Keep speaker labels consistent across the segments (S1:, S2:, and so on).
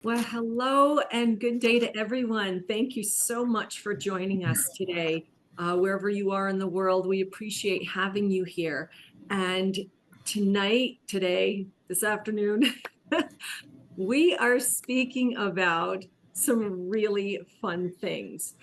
S1: Well, hello and good day to everyone. Thank you so much for joining us today. Wherever you are in the world, we appreciate having you here. And tonight, today, this afternoon, we are speaking about some really fun things.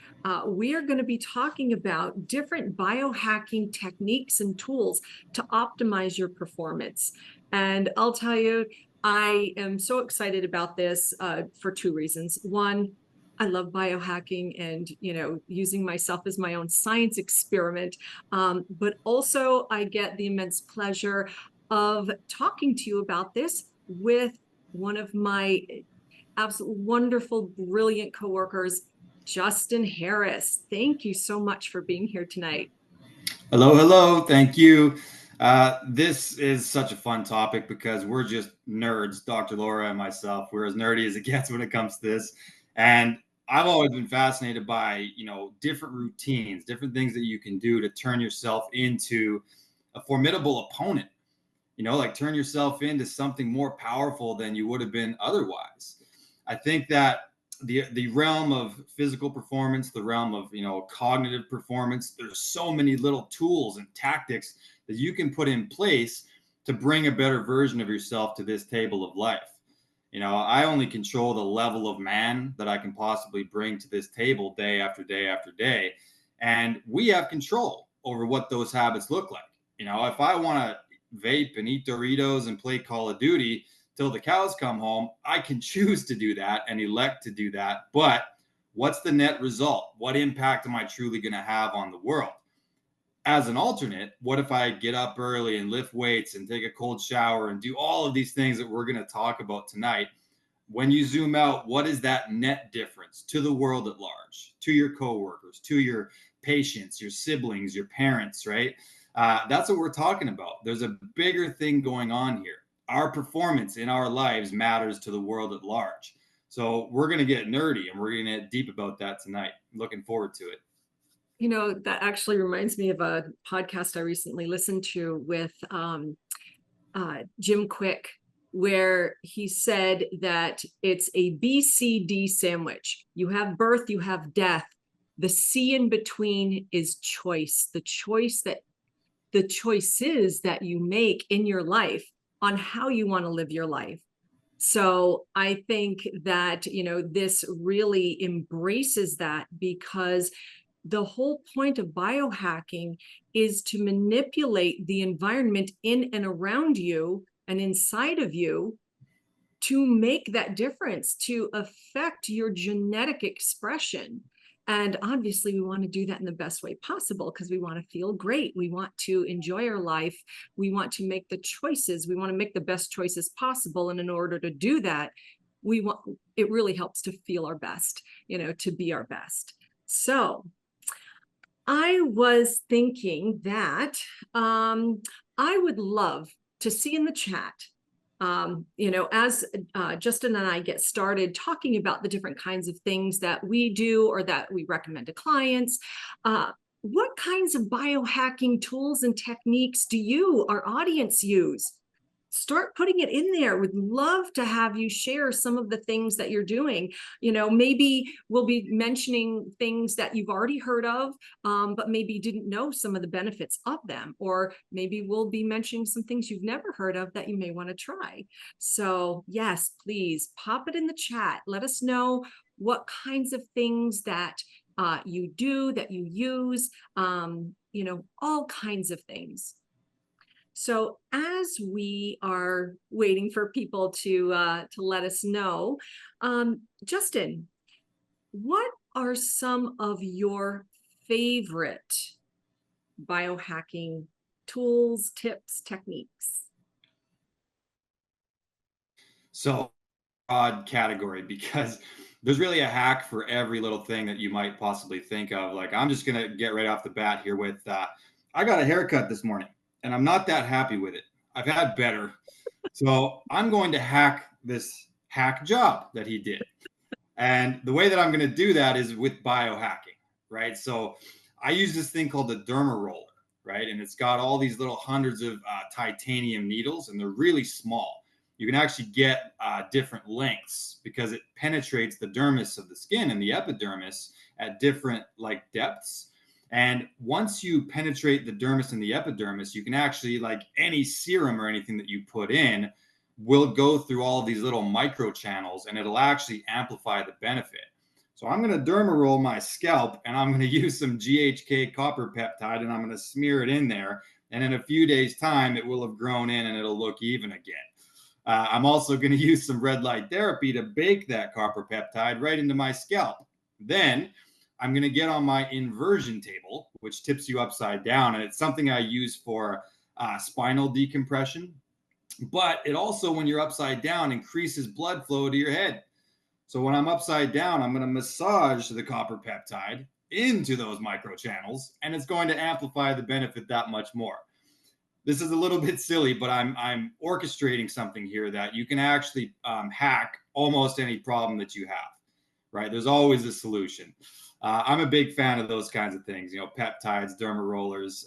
S1: We are going to be talking about different biohacking techniques and tools to optimize your performance. And I'll tell you, I am so excited about this for two reasons. One, I love biohacking and using myself as my own science experiment. But also, I get the immense pleasure of talking to you about this with one of my absolute wonderful, brilliant coworkers, Justin Harris. Thank you so much for being here tonight.
S2: Hello, hello. Thank you. This is such a fun topic because we're just nerds, Dr. Laura and myself. We're as nerdy as it gets when it comes to this. And I've always been fascinated by, different routines, different things that you can do to turn yourself into a formidable opponent, like turn yourself into something more powerful than you would have been otherwise. I think that the realm of physical performance, the realm of cognitive performance, there's so many little tools and tactics that you can put in place to bring a better version of yourself to this table of life. I only control the level of man that I can possibly bring to this table day after day after day. And we have control over what those habits look like. If I want to vape and eat Doritos and play Call of Duty till the cows come home, I can choose to do that and elect to do that. But what's the net result? What impact am I truly going to have on the world? As an alternate, what if I get up early and lift weights and take a cold shower and do all of these things that we're going to talk about tonight? When you zoom out, what is that net difference to the world at large, to your coworkers, to your patients, your siblings, your parents, right? That's what we're talking about. There's a bigger thing going on here. Our performance in our lives matters to the world at large. So we're going to get nerdy and we're going to get deep about that tonight. Looking forward to it.
S1: That actually reminds me of a podcast I recently listened to with Jim Quick, where he said that it's a BCD sandwich. You have birth, you have death. The C in between is choice. The choices that you make in your life on how you want to live your life. So I think that, this really embraces that, because the whole point of biohacking is to manipulate the environment in and around you and inside of you to make that difference, to affect your genetic expression. And obviously, we want to do that in the best way possible because we want to feel great. We want to enjoy our life. We want to make the choices. We want to make the best choices possible. And in order to do that, it really helps to feel our best, to be our best. So I was thinking that I would love to see in the chat, as Justin and I get started talking about the different kinds of things that we do or that we recommend to clients. What kinds of biohacking tools and techniques do you, our audience, use? Start putting it in there. Would love to have you share some of the things that you're doing. Maybe we'll be mentioning things that you've already heard of, but maybe didn't know some of the benefits of them. Or maybe we'll be mentioning some things you've never heard of that you may want to try. So yes, please pop it in the chat. Let us know what kinds of things that you do, that you use, all kinds of things. So as we are waiting for people to let us know, Justin, what are some of your favorite biohacking tools, tips, techniques?
S2: So, broad category because there's really a hack for every little thing that you might possibly think of. Like, I'm just going to get right off the bat here with I got a haircut this morning and I'm not that happy with it. I've had better. So, I'm going to hack this hack job that he did. And the way that I'm going to do that is with biohacking, right? So, I use this thing called the derma roller, right? And it's got all these little hundreds of titanium needles and they're really small. you can actually get different lengths because it penetrates the dermis of the skin and the epidermis at different like depths. And once you penetrate the dermis and the epidermis, you can actually, like any serum or anything that you put in, will go through all of these little micro channels and it'll actually amplify the benefit. So I'm going to derma roll my scalp and I'm going to use some GHK copper peptide and I'm going to smear it in there. And in a few days' time, it will have grown in and it'll look even again. I'm also going to use some red light therapy to bake that copper peptide right into my scalp. Then I'm going to get on my inversion table, which tips you upside down. And it's something I use for spinal decompression. But it also, when you're upside down, increases blood flow to your head. So when I'm upside down, I'm going to massage the copper peptide into those microchannels, and it's going to amplify the benefit that much more. This is a little bit silly, but I'm orchestrating something here that you can actually hack almost any problem that you have, right? There's always a solution. I'm a big fan of those kinds of things, peptides, derma rollers.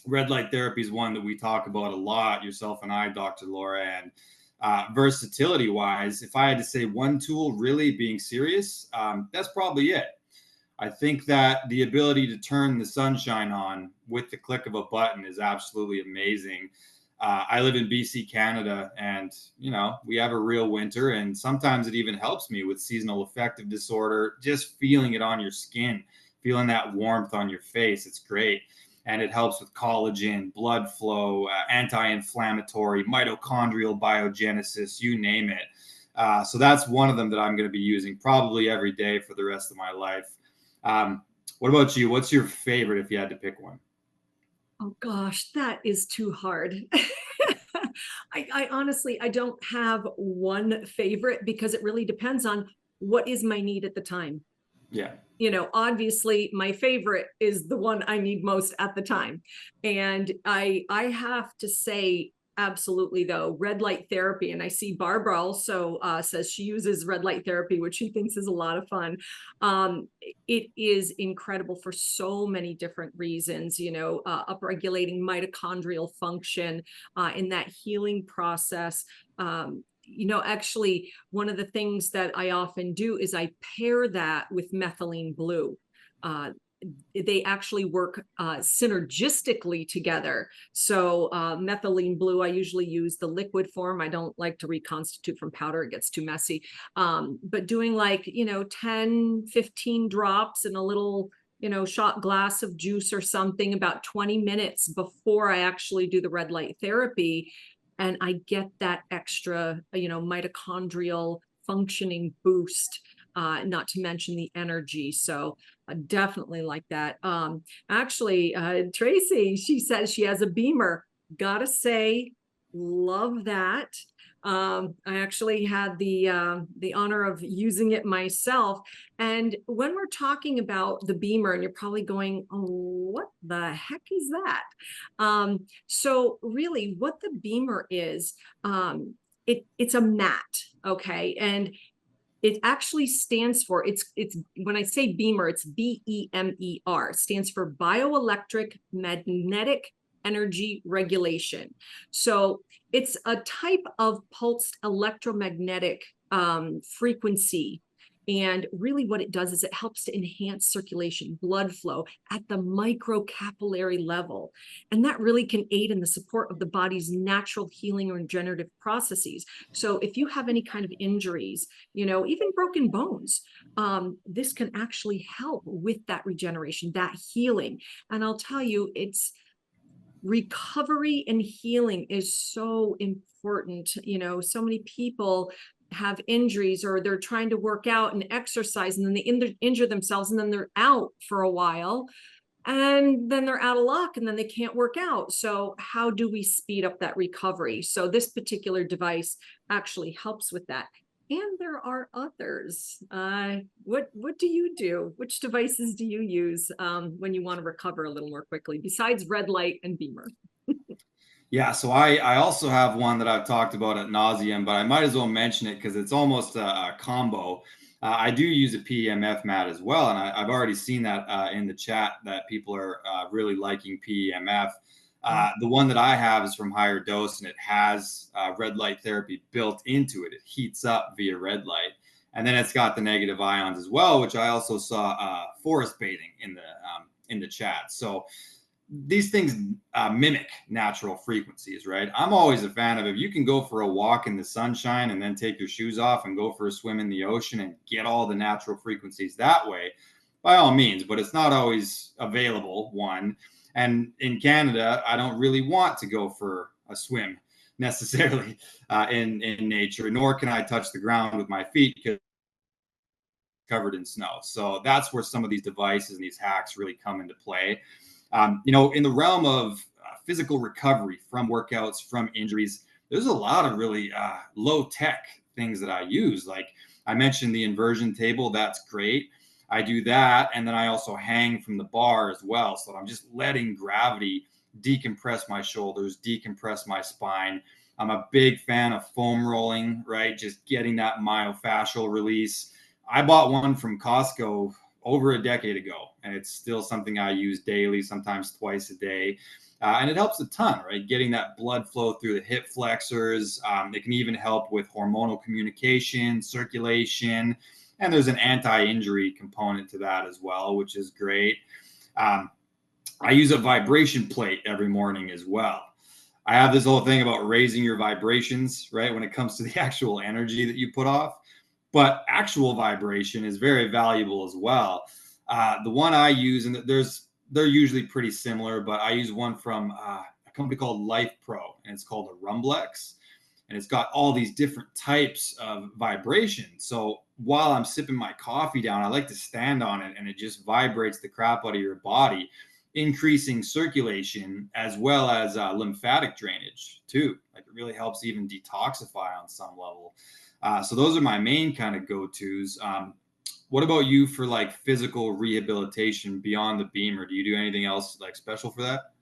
S2: Red light therapy is one that we talk about a lot, yourself and I, Dr. Laura. And versatility wise, if I had to say one tool really being serious, that's probably it. I think that the ability to turn the sunshine on with the click of a button is absolutely amazing. I live in BC, Canada, and we have a real winter, and sometimes it even helps me with seasonal affective disorder, just feeling it on your skin, feeling that warmth on your face. It's great. And it helps with collagen, blood flow, anti-inflammatory, mitochondrial biogenesis, you name it. So that's one of them that I'm going to be using probably every day for the rest of my life. What about you? What's your favorite if you had to pick one?
S1: Oh gosh, that is too hard. I honestly, I don't have one favorite because it really depends on what is my need at the time.
S2: Yeah.
S1: Obviously my favorite is the one I need most at the time. And I have to say, absolutely though, red light therapy. And I see Barbara also says she uses red light therapy, which she thinks is a lot of fun. It is incredible for so many different reasons, upregulating mitochondrial function in that healing process. Actually, one of the things that I often do is I pair that with methylene blue. They actually work synergistically together. So methylene blue, I usually use the liquid form. I don't like to reconstitute from powder. It gets too messy. But doing 10, 15 drops in a little shot glass of juice or something about 20 minutes before I actually do the red light therapy. And I get that extra, mitochondrial functioning boost, not to mention the energy. So I definitely like that. Actually, Tracy, she says she has a Beamer. Gotta say, love that. I actually had the honor of using it myself. And when we're talking about the Beamer, and you're probably going, oh, what the heck is that? So really what the Beamer is, it's a mat, okay? And it actually stands for, it's when I say Beamer, it's BEMER, stands for bioelectric magnetic energy regulation. So it's a type of pulsed electromagnetic frequency. And really what it does is it helps to enhance circulation, blood flow at the microcapillary level. And that really can aid in the support of the body's natural healing or regenerative processes. So if you have any kind of injuries, even broken bones, this can actually help with that regeneration, that healing. And I'll tell you, it's recovery and healing is so important. So many people have injuries or they're trying to work out and exercise and then they injure themselves and then they're out for a while and then they're out of luck and then they can't work out. So how do we speed up that recovery? So this particular device actually helps with that. And there are others. What do you do? Which devices do you use when you want to recover a little more quickly besides red light and Beamer?
S2: Yeah, so I also have one that I've talked about at nauseum, but I might as well mention it because it's almost a combo. I do use a PEMF mat as well, and I've already seen that in the chat that people are really liking PEMF. The one that I have is from Higher Dose, and it has red light therapy built into it. It heats up via red light. And then it's got the negative ions as well, which I also saw forest bathing in the chat. So these things mimic natural frequencies, right? I'm always a fan of, if you can go for a walk in the sunshine and then take your shoes off and go for a swim in the ocean and get all the natural frequencies that way, by all means. But it's not always available, one. And in Canada, I don't really want to go for a swim necessarily in nature, nor can I touch the ground with my feet because covered in snow. So that's where some of these devices and these hacks really come into play. In the realm of physical recovery from workouts, from injuries, there's a lot of really low tech things that I use. Like I mentioned, the inversion table, that's great. I do that. And then I also hang from the bar as well. So I'm just letting gravity decompress my shoulders, decompress my spine. I'm a big fan of foam rolling, right? Just getting that myofascial release. I bought one from Costco over a decade ago, and it's still something I use daily, sometimes twice a day. And it helps a ton, right? Getting that blood flow through the hip flexors. It can even help with hormonal communication, circulation, and there's an anti-injury component to that as well, which is great. I use a vibration plate every morning as well. I have this whole thing about raising your vibrations, right? When it comes to the actual energy that you put off, but actual vibration is very valuable as well. The one I use, and they're usually pretty similar, but I use one from a company called Life Pro, and it's called a Rumblex, and it's got all these different types of vibration. So while I'm sipping my coffee down, I like to stand on it, and it just vibrates the crap out of your body, increasing circulation as well as lymphatic drainage too. Like it really helps even detoxify on some level. So those are my main kind of go-tos. What about you for like physical rehabilitation beyond the beamer? Do you do anything else like special for that?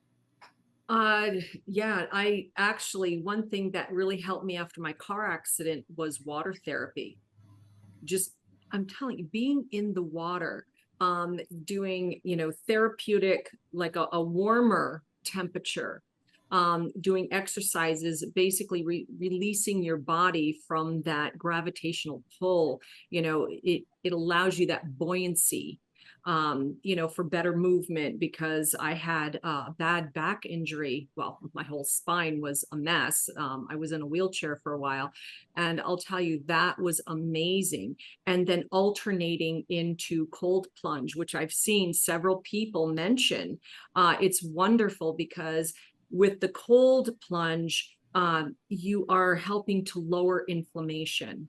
S1: Yeah, I actually, one thing that really helped me after my car accident was water therapy. Just, I'm telling you, being in the water, doing, therapeutic, like a warmer temperature, doing exercises, basically releasing your body from that gravitational pull. It allows you that buoyancy, for better movement, because I had a bad back injury. Well, my whole spine was a mess. I was in a wheelchair for a while, and I'll tell you, that was amazing. And then alternating into cold plunge, which I've seen several people mention. It's wonderful because with the cold plunge, you are helping to lower inflammation.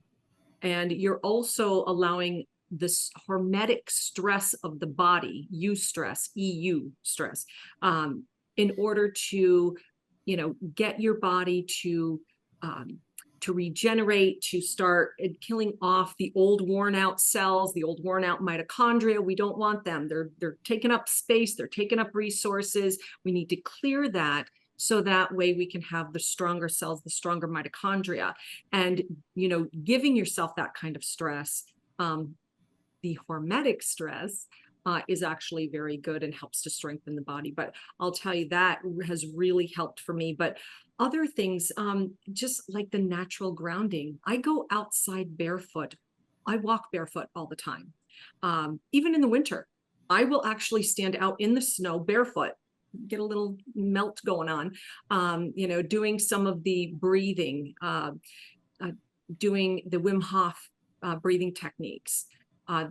S1: And you're also allowing this hormetic stress of the body, EU stress, in order to, get your body to regenerate, to start killing off the old worn out cells, the old worn out mitochondria. We don't want them. They're taking up space, they're taking up resources. We need to clear that, so that way we can have the stronger cells, the stronger mitochondria. And giving yourself that kind of stress, the hormetic stress, is actually very good and helps to strengthen the body. But I'll tell you, that has really helped for me. But other things, just like the natural grounding. I go outside barefoot. I walk barefoot all the time. Even in the winter, I will actually stand out in the snow barefoot, get a little melt going on, doing some of the breathing, doing the Wim Hof breathing techniques.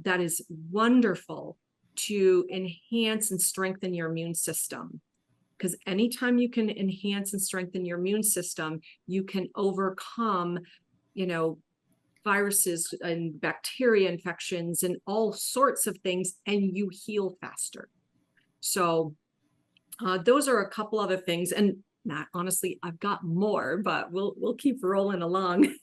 S1: That is wonderful to enhance and strengthen your immune system. Because anytime you can enhance and strengthen your immune system, you can overcome, viruses and bacteria infections and all sorts of things, and you heal faster. So those are a couple other things. And not honestly, I've got more, but we'll keep rolling along.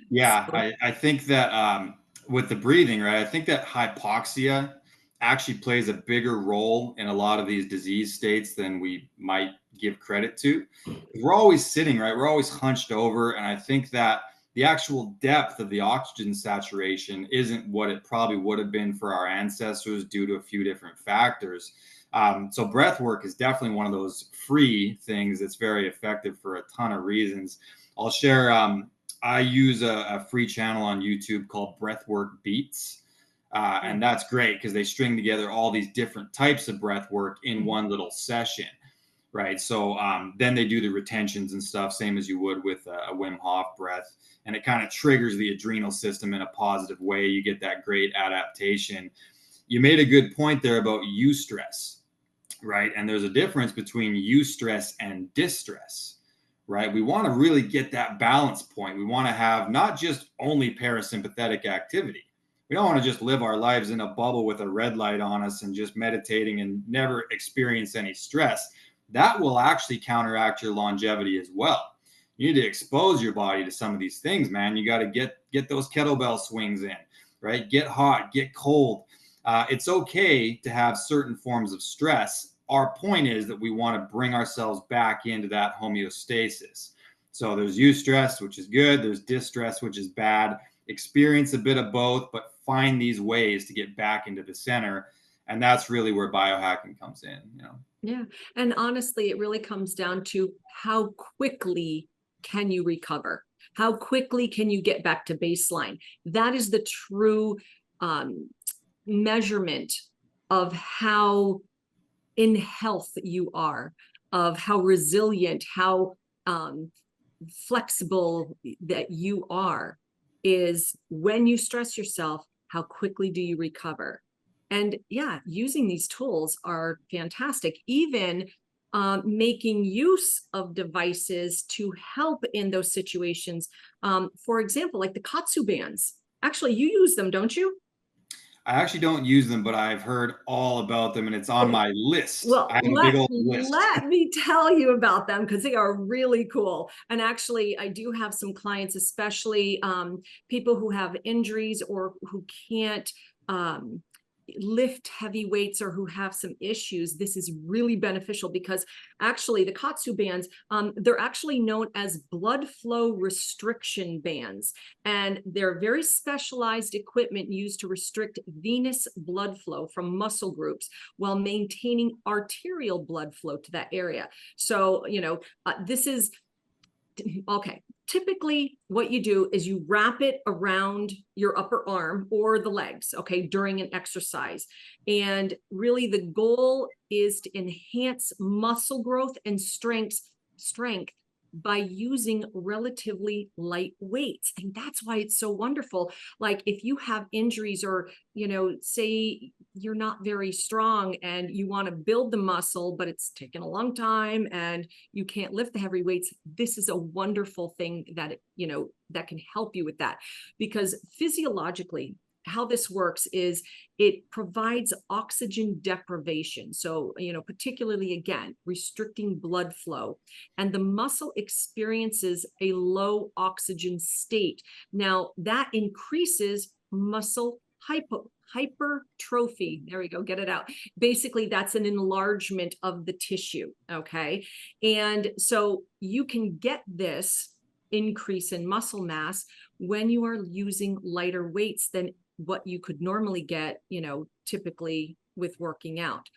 S2: Yeah,
S1: So,
S2: I think that with the breathing, right? I think that hypoxia actually plays a bigger role in a lot of these disease states than we might give credit to. We're always sitting, right? We're always hunched over. And I think that the actual depth of the oxygen saturation isn't what it probably would have been for our ancestors due to a few different factors. So breath work is definitely one of those free things that's very effective for a ton of reasons. I'll share. I use a free channel on YouTube called Breathwork Beats. And that's great because they string together all these different types of breath work in one little session, right? So then they do the retentions and stuff, same as you would with a Wim Hof breath. And it kind of triggers the adrenal system in a positive way. You get that great adaptation. You made a good point there about eustress, right? And there's a difference between eustress and distress, right? We want to really get that balance point. We want to have not just only parasympathetic activity. We don't want to just live our lives in a bubble with a red light on us and just meditating and never experience any stress. That will actually counteract your longevity as well. You need to expose your body to some of these things, man. You got to get those kettlebell swings in, right? Get hot, get cold. It's okay to have certain forms of stress. Our point is that we want to bring ourselves back into that homeostasis. So there's eustress, which is good. There's distress, which is bad. Experience a bit of both, but find these ways to get back into the center. And that's really where biohacking comes in, you know?
S1: Yeah. And honestly, it really comes down to how quickly can you recover? How quickly can you get back to baseline? That is the true measurement of how in health you are, of how resilient, how flexible that you are, is when you stress yourself, how quickly do you recover? And yeah, using these tools are fantastic. Even making use of devices to help in those situations. For example, like the Katsu bands. Actually, you use them, don't you?
S2: I actually don't use them, but I've heard all about them and it's on my list.
S1: Well,
S2: I have a big old list.
S1: let me tell you about them because they are really cool. And actually, I do have some clients, especially people who have injuries or who can't lift heavy weights or who have some issues. This is really beneficial because actually the Katsu bands, they're actually known as blood flow restriction bands. And they're very specialized equipment used to restrict venous blood flow from muscle groups while maintaining arterial blood flow to that area. So, this is okay. Typically, what you do is you wrap it around your upper arm or the legs, okay, during an exercise. And really, the goal is to enhance muscle growth and strength by using relatively light weights. And that's why it's so wonderful. Like if you have injuries or, say you're not very strong and you want to build the muscle, but it's taken a long time and you can't lift the heavy weights, this is a wonderful thing that, that can help you with that. Because physiologically, how this works is it provides oxygen deprivation. So, particularly again, restricting blood flow, and the muscle experiences a low oxygen state. Now that increases muscle hypertrophy. There we go. Get it out. Basically, that's an enlargement of the tissue. Okay. And so you can get this increase in muscle mass when you are using lighter weights than what you could normally get, typically with working out.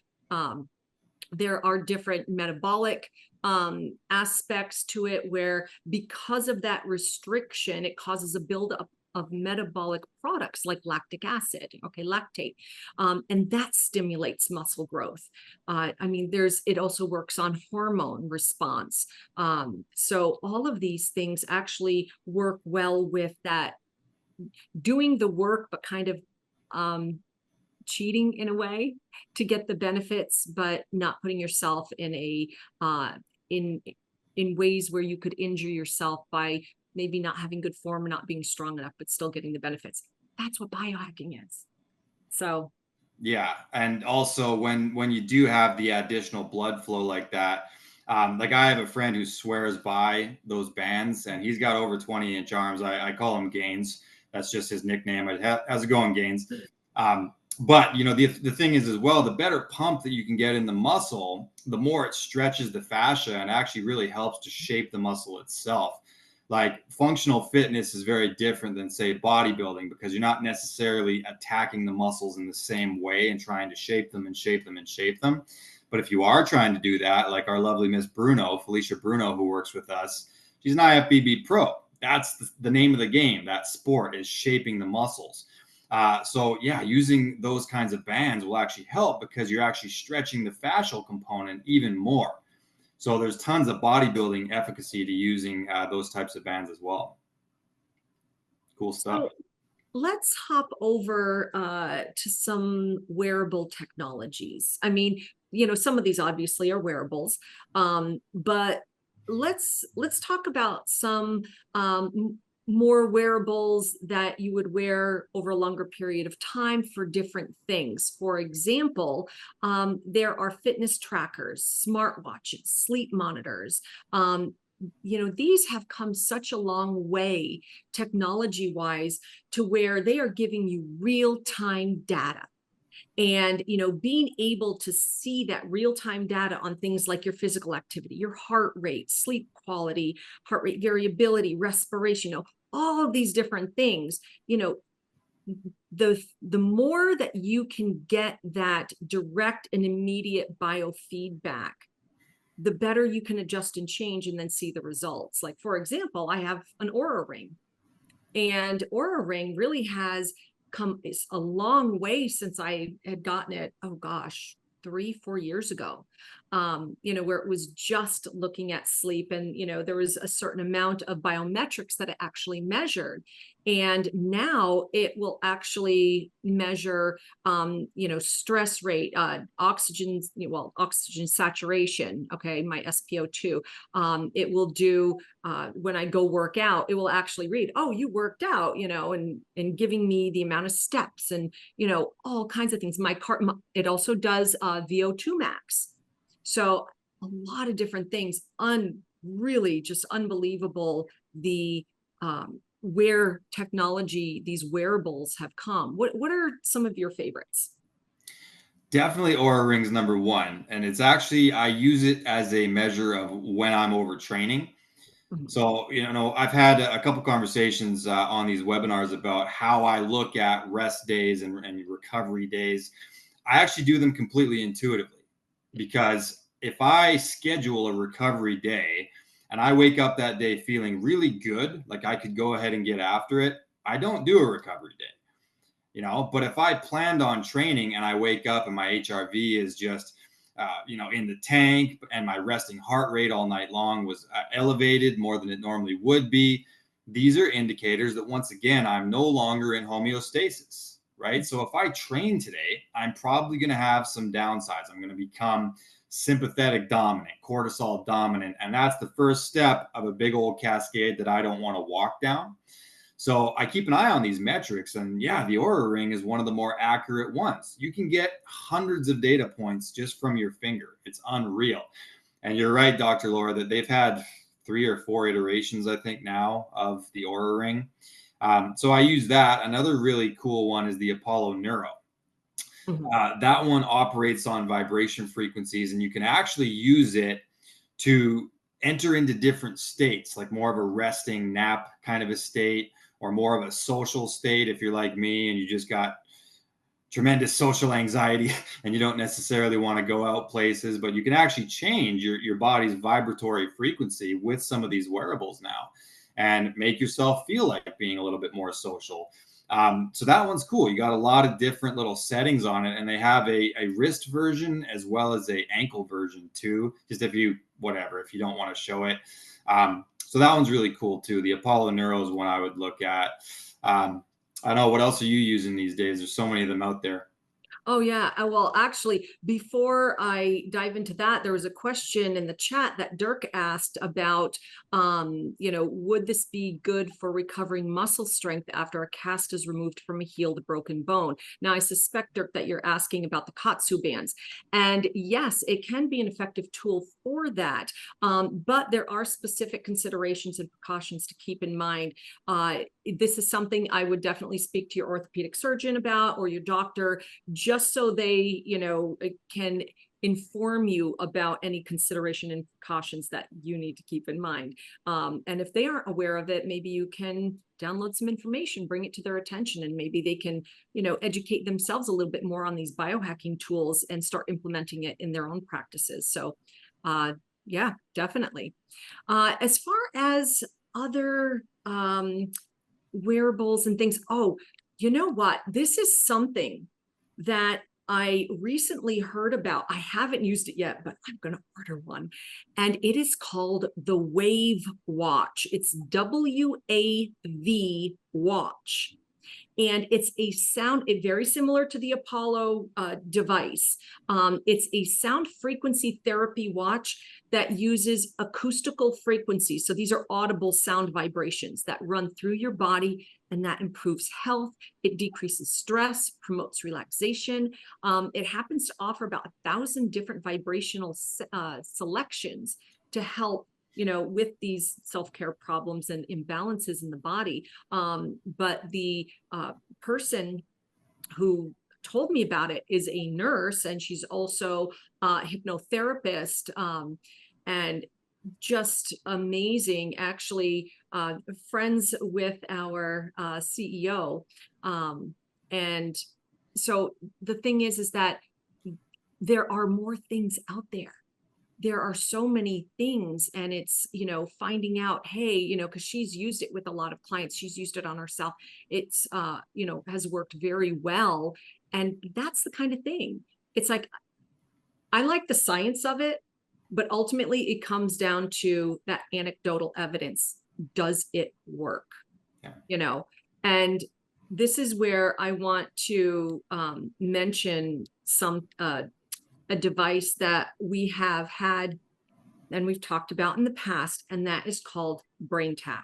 S1: There are different metabolic aspects to it where because of that restriction, it causes a buildup of metabolic products like lactic acid, okay, lactate, and that stimulates muscle growth. It also works on hormone response. So all of these things actually work well with that, doing the work, but kind of cheating in a way to get the benefits, but not putting yourself in a in ways where you could injure yourself by maybe not having good form or not being strong enough, but still getting the benefits. That's what biohacking is. So
S2: Yeah, and also when you do have the additional blood flow like that, like I have a friend who swears by those bands, and he's got over 20-inch arms. I call him Gaines. That's just his nickname. How's it going, Gaines? But the thing is as well, the better pump that you can get in the muscle, the more it stretches the fascia and actually really helps to shape the muscle itself. Like functional fitness is very different than, say, bodybuilding, because you're not necessarily attacking the muscles in the same way and trying to shape them and shape them and shape them. But if you are trying to do that, like our lovely Miss Bruno, Felicia Bruno, who works with us, she's an IFBB pro. That's the name of the game. That sport is shaping the muscles. So yeah, using those kinds of bands will actually help, because you're actually stretching the fascial component even more. So there's tons of bodybuilding efficacy to using those types of bands as well. Cool stuff.
S1: So let's hop over to some wearable technologies. I mean, some of these obviously are wearables, but let's talk about some more wearables that you would wear over a longer period of time for different things. For example, there are fitness trackers, smartwatches, sleep monitors. These have come such a long way technology wise to where they are giving you real-time data. And being able to see that real-time data on things like your physical activity, your heart rate, sleep quality, heart rate variability, respiration, all of these different things, the more that you can get that direct and immediate biofeedback, the better you can adjust and change and then see the results. Like, for example, I have an Aura Ring, and Aura Ring really has come a long way since I had gotten it, oh gosh, 3-4 years ago, where it was just looking at sleep, and there was a certain amount of biometrics that it actually measured, and now it will actually measure stress rate, oxygen saturation, okay, my SpO2. It will do when I go work out, it will actually read, oh, you worked out, and giving me the amount of steps and all kinds of things. It also does VO2 max. So a lot of different things. Really just unbelievable the where technology, these wearables have come. What are some of your favorites?
S2: Definitely Aura Rings number one. And it's actually, I use it as a measure of when I'm overtraining.
S1: Mhm.
S2: So, I've had a couple conversations on these webinars about how I look at rest days and recovery days. I actually do them completely intuitively, because if I schedule a recovery day and I wake up that day feeling really good, like I could go ahead and get after it, I don't do a recovery day. But if I planned on training and I wake up and my HRV is just in the tank, and my resting heart rate all night long was elevated more than it normally would be, these are indicators that, once again, I'm no longer in homeostasis, right? So if I train today, I'm probably going to have some downsides. I'm going to become sympathetic dominant, cortisol dominant, and that's the first step of a big old cascade that I don't want to walk down. So I keep an eye on these metrics, and yeah, the Aura Ring is one of the more accurate ones. You can get hundreds of data points just from your finger. It's unreal. And you're right, Dr. Laura, that they've had 3 or 4 iterations, I think, now of the Aura Ring. So I use that. Another really cool one is the Apollo Neuro. That one operates on vibration frequencies, and you can actually use it to enter into different states, like more of a resting nap kind of a state, or more of a social state if you're like me and you just got tremendous social anxiety and you don't necessarily want to go out places. But you can actually change your body's vibratory frequency with some of these wearables now and make yourself feel like being a little bit more social. So that one's cool. You got a lot of different little settings on it, and they have a wrist version as well as a ankle version too, just if you don't want to show it. So that one's really cool too. The Apollo Neuro is one I would look at. I don't know, what else are you using these days? There's so many of them out there.
S1: Oh, yeah. Well, actually, before I dive into that, there was a question in the chat that Dirk asked about, would this be good for recovering muscle strength after a cast is removed from a healed broken bone? Now, I suspect, Dirk, that you're asking about the Katsu bands. And yes, it can be an effective tool for that. But there are specific considerations and precautions to keep in mind. This is something I would definitely speak to your orthopedic surgeon about, or your doctor, just so they, can inform you about any consideration and precautions that you need to keep in mind. And if they aren't aware of it, maybe you can download some information, bring it to their attention, and maybe they can, educate themselves a little bit more on these biohacking tools and start implementing it in their own practices. So, yeah, definitely. As far as other wearables and things, oh, you know what? This is something that I recently heard about. I haven't used it yet, but I'm going to order one. And it is called the Wave Watch. It's WAV Watch. And it's a sound, very similar to the Apollo device. It's a sound frequency therapy watch that uses acoustical frequencies. So these are audible sound vibrations that run through your body, and that improves health. It decreases stress, promotes relaxation. It happens to offer about 1,000 different vibrational selections to help with these self-care problems and imbalances in the body. But the person who told me about it is a nurse, and she's also a hypnotherapist, and just amazing, actually, friends with our CEO. And so the thing is that there are more things out there. There are so many things, and it's, finding out, hey, because she's used it with a lot of clients. She's used it on herself. It's, has worked very well. And that's the kind of thing. It's like, I like the science of it, but ultimately it comes down to that anecdotal evidence. Does it work? Yeah. And this is where I want to mention a device that we have had and we've talked about in the past, and that is called BrainTap.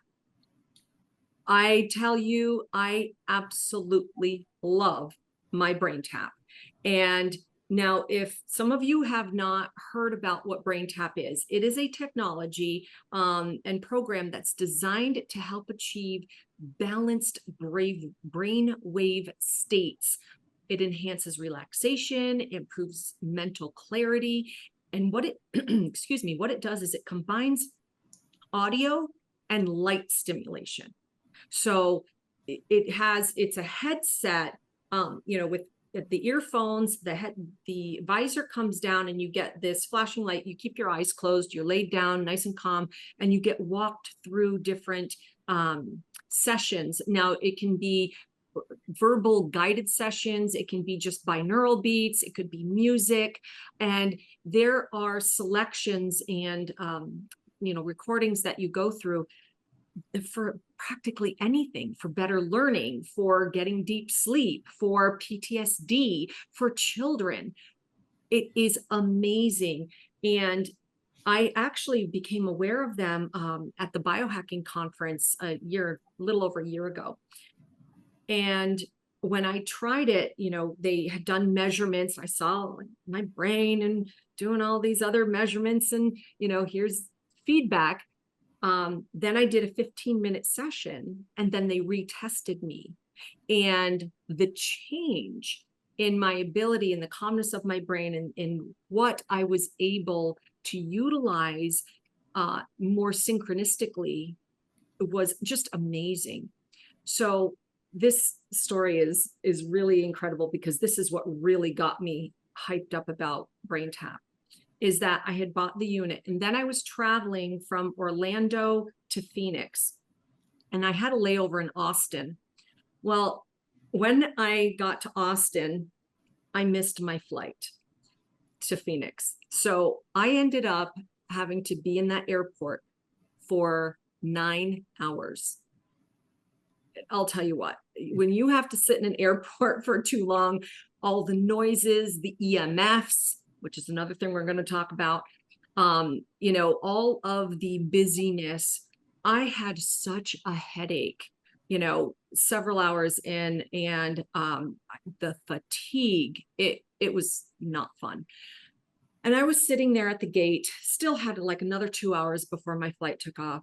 S1: I tell you, I absolutely love my BrainTap. And now, if some of you have not heard about what BrainTap is, it is a technology and program that's designed to help achieve balanced brain wave states. It enhances relaxation, improves mental clarity. And what it, excuse me, what it does is it combines audio and light stimulation. So it's a headset, with the earphones, the visor comes down and you get this flashing light. You keep your eyes closed, you're laid down nice and calm, and you get walked through different sessions. Now it can be verbal guided sessions, it can be just binaural beats, it could be music, and there are selections and recordings that you go through for practically anything, for better learning, for getting deep sleep, for PTSD, for children. It is amazing. And I actually became aware of them at the biohacking conference a little over a year ago. And when I tried it, they had done measurements. I saw my brain and doing all these other measurements, and, here's feedback. Then I did a 15-minute session, and then they retested me. And the change in my ability and the calmness of my brain and in what I was able to utilize more synchronistically was just amazing. So this story is really incredible, because this is what really got me hyped up about BrainTap, is that I had bought the unit, and then I was traveling from Orlando to Phoenix, and I had a layover in Austin. Well, when I got to Austin, I missed my flight to Phoenix. So I ended up having to be in that airport for 9 hours. I'll tell you what, when you have to sit in an airport for too long, all the noises, the EMFs, which is another thing we're going to talk about, all of the busyness, I had such a headache, several hours in, and the fatigue, it was not fun. And I was sitting there at the gate, still had like another 2 hours before my flight took off.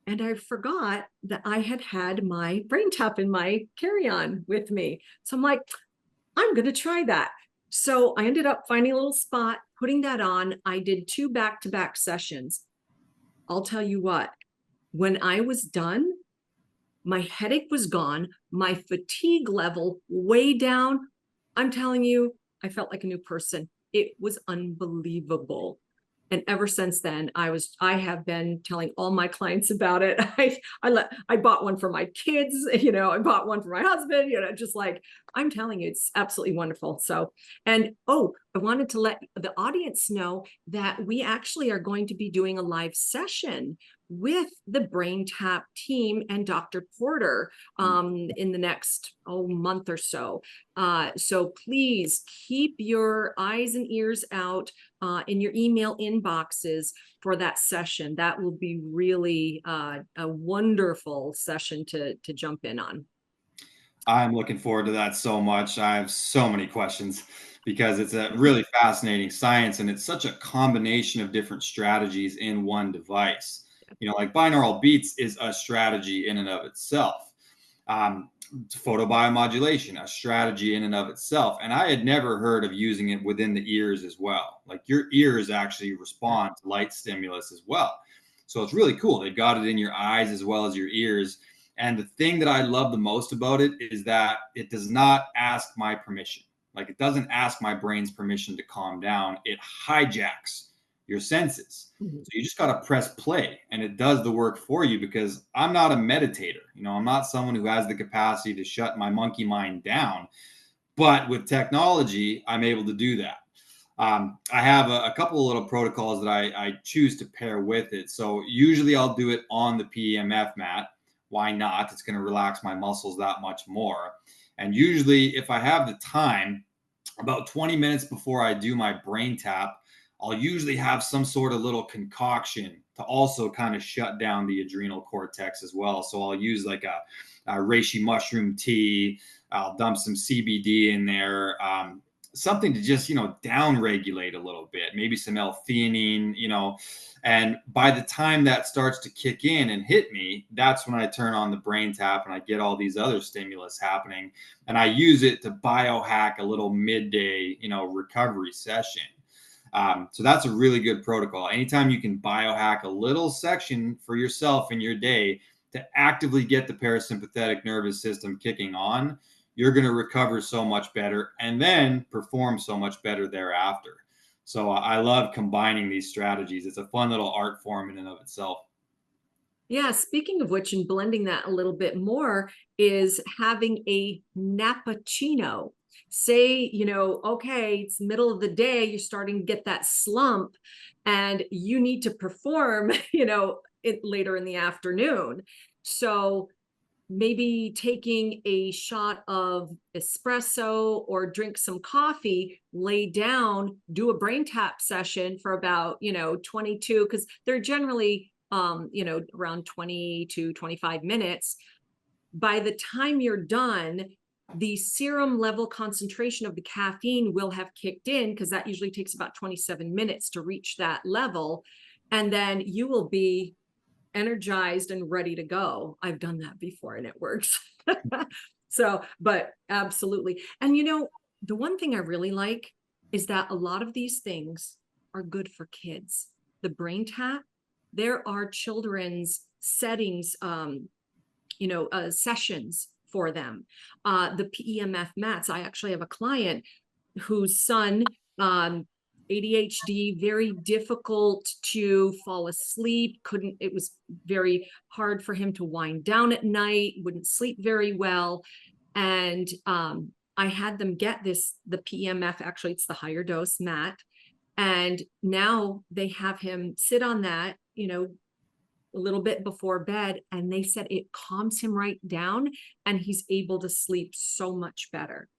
S1: And I forgot that I had my BrainTap in my carry-on with me. So I'm like, I'm going to try that. So I ended up finding a little spot, putting that on. I did 2 back-to-back sessions. I'll tell you what, when I was done, my headache was gone, my fatigue level way down. I'm telling you, I felt like a new person. It was unbelievable. And ever since then, I have been telling all my clients about it. I bought one for my kids, I bought one for my husband, just like, I'm telling you, it's absolutely wonderful. So, and oh, I wanted to let the audience know that we actually are going to be doing a live session with the Brain Tap team and Dr. Porter in the next month or so. So please keep your eyes and ears out in your email inboxes for that session. That will be really a wonderful session to jump in on.
S2: I'm looking forward to that so much. I have so many questions because it's a really fascinating science and it's such a combination of different strategies in one device. Like binaural beats is a strategy in and of itself. Um, Photobiomodulation, a strategy in and of itself. And I had never heard of using it within the ears as well. Like your ears actually respond to light stimulus as well. So it's really cool. They've got it in your eyes as well as your ears. And the thing that I love the most about it is that it does not ask my permission. Like it doesn't ask my brain's permission to calm down. It hijacks your senses.
S1: Mhm.
S2: So you just got to press play and it does the work for you because I'm not a meditator. I'm not someone who has the capacity to shut my monkey mind down. But with technology, I'm able to do that. I have a couple of little protocols that I choose to pair with it. So usually I'll do it on the PEMF mat. Why not? It's going to relax my muscles that much more. And usually, if I have the time, about 20 minutes before I do my brain tap, I'll usually have some sort of little concoction to also kind of shut down the adrenal cortex as well. So I'll use like a reishi mushroom tea. I'll dump some CBD in there, something to just, down regulate a little bit, maybe some L-theanine, and by the time that starts to kick in and hit me, that's when I turn on the brain tap and I get all these other stimulus happening. And I use it to biohack a little midday, recovery session. So that's a really good protocol. Anytime you can biohack a little section for yourself in your day to actively get the parasympathetic nervous system kicking on, you're going to recover so much better and then perform so much better thereafter. So I love combining these strategies. It's a fun little art form in and of itself.
S1: Yeah, speaking of which, and blending that a little bit more, is having a nappuccino. Say, okay, it's middle of the day, you're starting to get that slump, and you need to perform, later in the afternoon. So maybe taking a shot of espresso or drink some coffee, lay down, do a brain tap session for about, 22, because they're generally, around 20 to 25 minutes. By the time you're done, the serum level concentration of the caffeine will have kicked in, because that usually takes about 27 minutes to reach that level. And then you will be energized and ready to go. I've done that before and it works. So, but absolutely. And the one thing I really like is that a lot of these things are good for kids. The brain tap, there are children's settings, sessions for them. The PEMF mats, I actually have a client whose son, ADHD, very difficult to fall asleep, it was very hard for him to wind down at night, wouldn't sleep very well. And I had them get the PEMF, actually it's the higher dose mat. And now they have him sit on that, a little bit before bed, and they said it calms him right down and he's able to sleep so much better.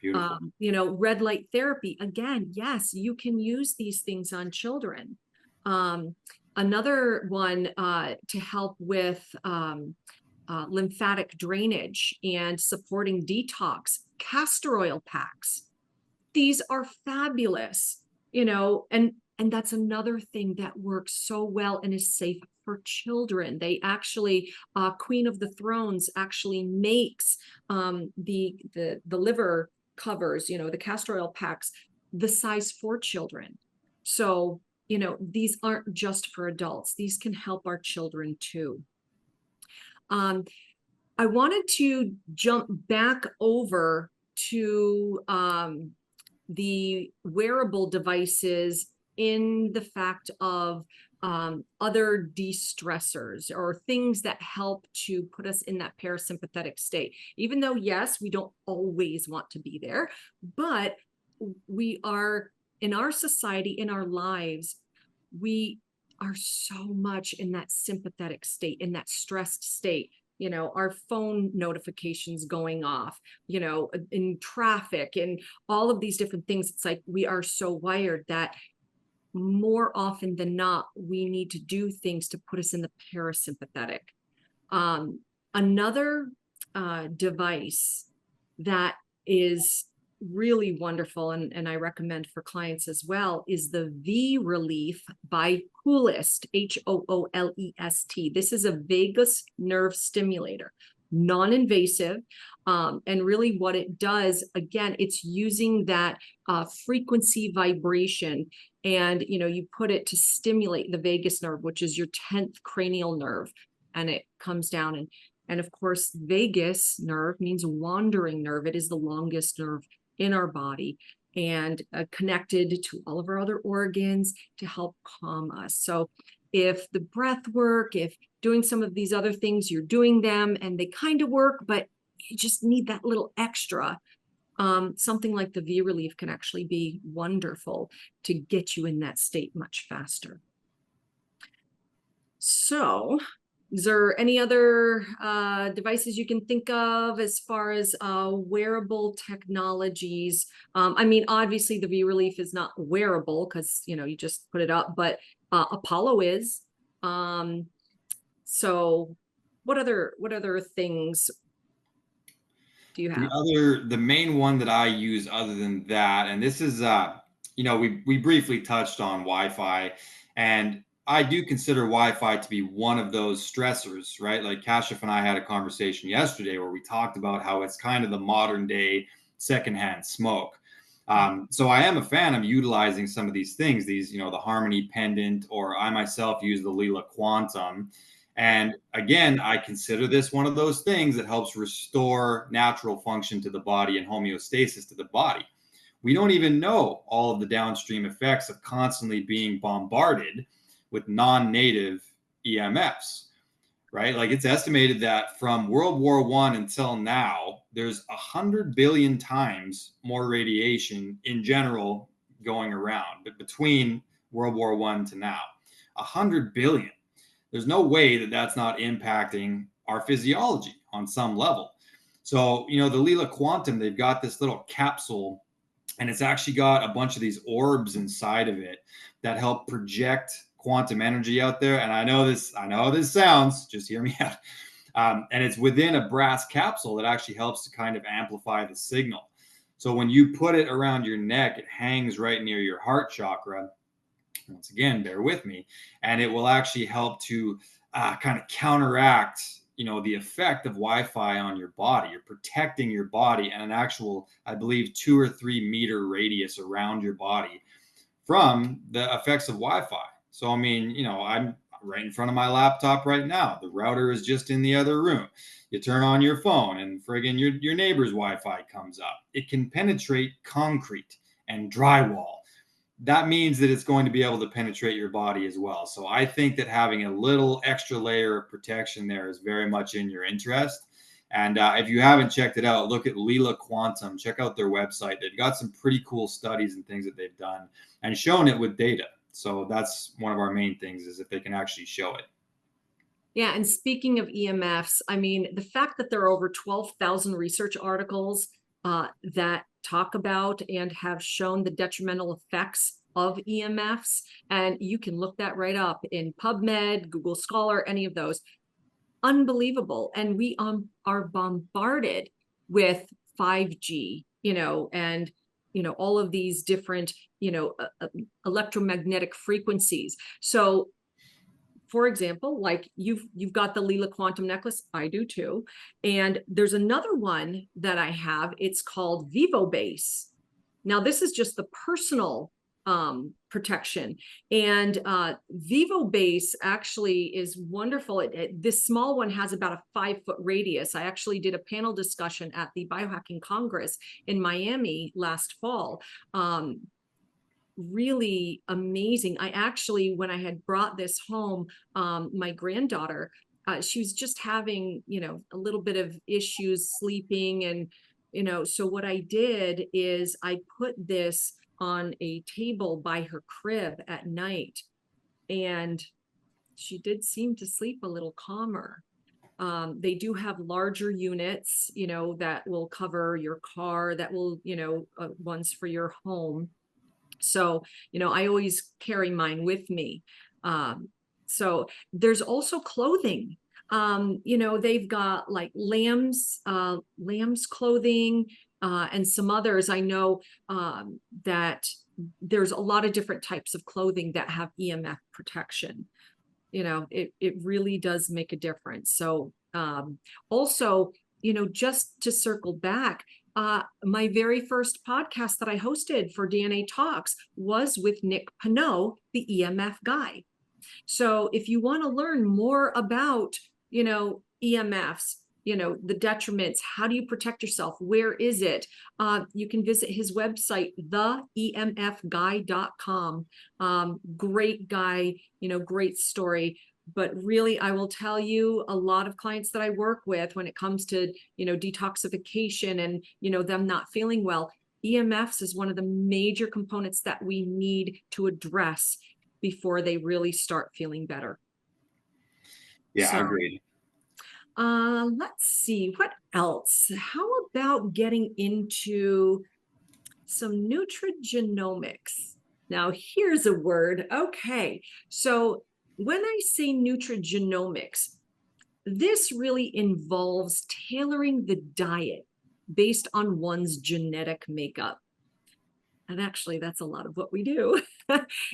S2: Beautiful.
S1: Red light therapy, again, yes, you can use these things on children. Another one to help with lymphatic drainage and supporting detox, castor oil packs. These are fabulous, and that's another thing that works so well and is safe for children. They actually, Queen of the Thrones actually makes the liver covers, the castor oil packs, the size for children. So, these aren't just for adults. These can help our children too. I wanted to jump back over to the wearable devices in the fact of other de-stressors or things that help to put us in that parasympathetic state. Even though, yes, we don't always want to be there, but we are in our society, in our lives, we are so much in that sympathetic state, in that stressed state. Our phone notifications going off, in traffic and all of these different things. It's like we are so wired that more often than not, we need to do things to put us in the parasympathetic. Another device that is really wonderful, and I recommend for clients as well, is the V Relief by Hoolest, Hoolest. This is a vagus nerve stimulator, non-invasive. And really what it does, again, it's using that frequency vibration, and you put it to stimulate the vagus nerve, which is your 10th cranial nerve, and it comes down. And of course, vagus nerve means wandering nerve. It is the longest nerve in our body and connected to all of our other organs to help calm us. So if the breath work, if doing some of these other things, you're doing them and they kind of work, but you just need that little extra, something like the V Relief can actually be wonderful to get you in that state much faster. So is there any other devices you can think of as far as wearable technologies? I mean, obviously the V Relief is not wearable because, you just put it up, but Apollo is. So what other things do you have?
S2: The main one that I use other than that, and this is, we briefly touched on Wi-Fi, and I do consider Wi-Fi to be one of those stressors, right? Like Kashif and I had a conversation yesterday where we talked about how it's kind of the modern day secondhand smoke. So I am a fan of utilizing some of these things, the Harmony Pendant, or I myself use the Lila Quantum. And again, I consider this one of those things that helps restore natural function to the body and homeostasis to the body. We don't even know all of the downstream effects of constantly being bombarded with non-native EMFs, right? Like it's estimated that from World War I until now, there's 100 billion times more radiation in general going around, but between World War I to now, 100 billion. There's no way that that's not impacting our physiology on some level. So, the Lila Quantum, they've got this little capsule, and it's actually got a bunch of these orbs inside of it that help project quantum energy out there. And I know this sounds, just hear me out. And it's within a brass capsule that actually helps to kind of amplify the signal. So when you put it around your neck, it hangs right near your heart chakra. Once again, bear with me, and it will actually help to kind of counteract, the effect of Wi-Fi on your body. You're protecting your body and an actual, I believe, 2 or 3 meter radius around your body from the effects of Wi-Fi. So, I mean, I'm right in front of my laptop right now. The router is just in the other room. You turn on your phone and friggin' your neighbor's Wi-Fi comes up. It can penetrate concrete and drywall. That means that it's going to be able to penetrate your body as well. So I think that having a little extra layer of protection there is very much in your interest. And if you haven't checked it out, look at Lila Quantum. Check out their website. They've got some pretty cool studies and things that they've done and shown it with data. So that's one of our main things, is if they can actually show it.
S1: Yeah, and speaking of EMFs, I mean, the fact that there are over 12,000 research articles that talk about and have shown the detrimental effects of EMFs, and you can look that right up in PubMed, Google Scholar, any of those. Unbelievable. And we are bombarded with 5G, and all of these different electromagnetic frequencies. So for example, like you've got the Lila Quantum necklace. I do too. And there's another one that I have. It's called Vivo Base. Now, this is just the personal protection. And Vivo Base actually is wonderful. This small one has about a 5-foot radius. I actually did a panel discussion at the Biohacking Congress in Miami last fall. Really amazing. I actually, when I had brought this home, my granddaughter, she was just having, a little bit of issues sleeping. And, so what I did is I put this on a table by her crib at night, and she did seem to sleep a little calmer. They do have larger units, that will cover your car, that will, ones for your home. So, I always carry mine with me. So there's also clothing. They've got like lamb's clothing, and some others. I know that there's a lot of different types of clothing that have EMF protection. It really does make a difference. So also, just to circle back, my very first podcast that I hosted for DNA Talks was with Nick Pineau, the EMF guy. So if you want to learn more about, EMFs, the detriments, how do you protect yourself? Where is it? You can visit his website, theemfguy.com. Great guy, great story. But really, I will tell you, a lot of clients that I work with, when it comes to, detoxification and, them not feeling well, EMFs is one of the major components that we need to address before they really start feeling better.
S2: Yeah,
S1: So,
S2: agreed.
S1: let's see, what else? How about getting into some nutrigenomics? Now, here's a word. Okay, so when I say nutrigenomics, this really involves tailoring the diet based on one's genetic makeup. And actually, that's a lot of what we do,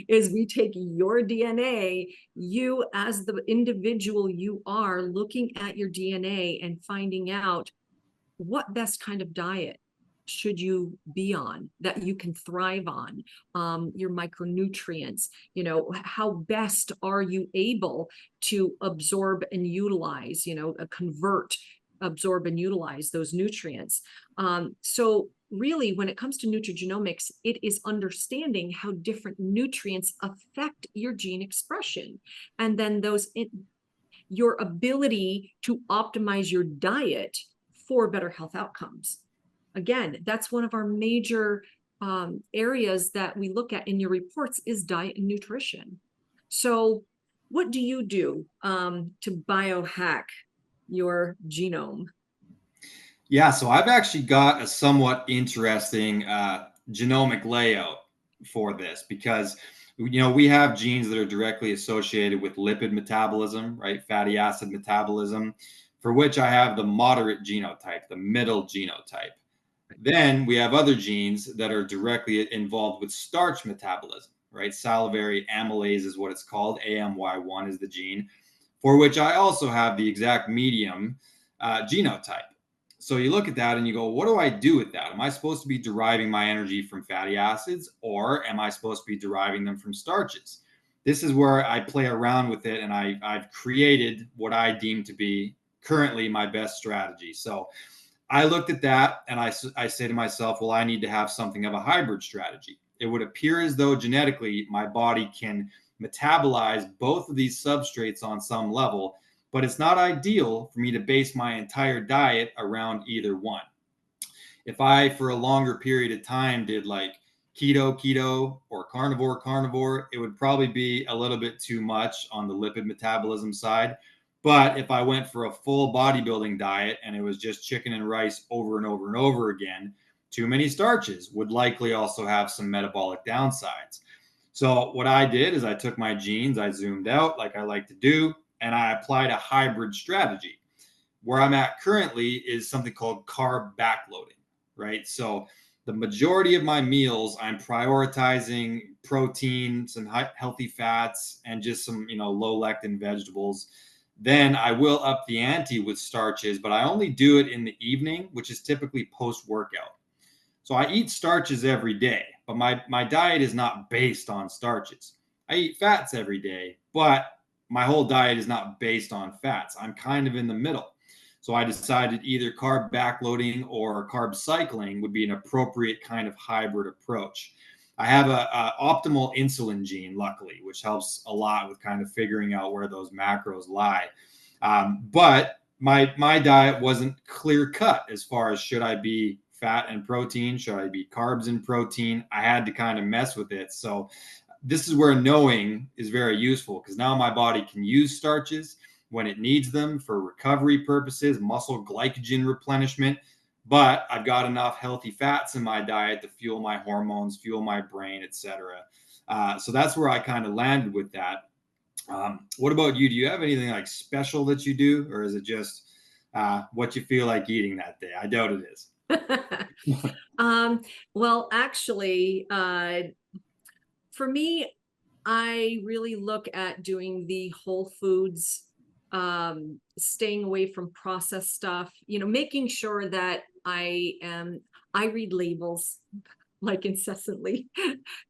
S1: is we take your DNA, you as the individual you are, looking at your DNA and finding out what best kind of diet should you be on that you can thrive on, your micronutrients, how best are you able to absorb and utilize, absorb and utilize those nutrients. So really, when it comes to nutrigenomics, it is understanding how different nutrients affect your gene expression, and then your ability to optimize your diet for better health outcomes. Again, that's one of our major areas that we look at in your reports, is diet and nutrition. So what do you do to biohack your genome?
S2: Yeah, so I've actually got a somewhat interesting genomic layout for this, because we have genes that are directly associated with lipid metabolism, right? Fatty acid metabolism, for which I have the moderate genotype, the middle genotype. Then we have other genes that are directly involved with starch metabolism, right? Salivary amylase is what it's called. AMY1 is the gene, for which I also have the exact medium genotype. So you look at that and you go, what do I do with that? Am I supposed to be deriving my energy from fatty acids, or am I supposed to be deriving them from starches? This is where I play around with it, and I've created what I deem to be currently my best strategy. So I looked at that and I say to myself, well, I need to have something of a hybrid strategy. It would appear as though genetically my body can metabolize both of these substrates on some level, but it's not ideal for me to base my entire diet around either one. If I, for a longer period of time, did like keto, or carnivore, it would probably be a little bit too much on the lipid metabolism side. But if I went for a full bodybuilding diet and it was just chicken and rice over and over and over again, too many starches would likely also have some metabolic downsides. So what I did is I took my genes, I zoomed out like I like to do, and I applied a hybrid strategy. Where I'm at currently is something called carb backloading, right? So the majority of my meals, I'm prioritizing protein, some healthy fats, and just some, low lectin vegetables. Then I will up the ante with starches, but I only do it in the evening, which is typically post workout. So I eat starches every day, but my diet is not based on starches. I eat fats every day, but my whole diet is not based on fats. I'm kind of in the middle. So I decided either carb backloading or carb cycling would be an appropriate kind of hybrid approach. I have a optimal insulin gene, luckily, which helps a lot with kind of figuring out where those macros lie. But my diet wasn't clear cut as far as should I be fat and protein, should I be carbs and protein. I had to kind of mess with it. So this is where knowing is very useful, because now my body can use starches when it needs them for recovery purposes, muscle glycogen replenishment. But I've got enough healthy fats in my diet to fuel my hormones, fuel my brain, etc. So that's where I kind of landed with that. What about you? Do you have anything like special that you do, or is it just what you feel like eating that day? I doubt it is.
S1: Well, actually, for me, I really look at doing the whole foods, staying away from processed stuff, making sure that I read labels like incessantly.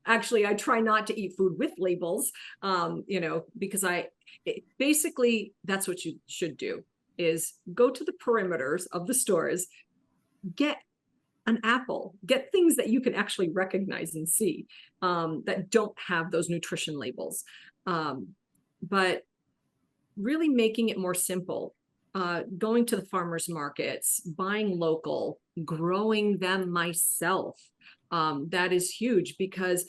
S1: Actually, I try not to eat food with labels, because basically that's what you should do, is go to the perimeters of the stores, get an apple, get things that you can actually recognize and see, that don't have those nutrition labels. But really making it more simple, going to the farmers markets, buying local, growing them myself. That is huge, because,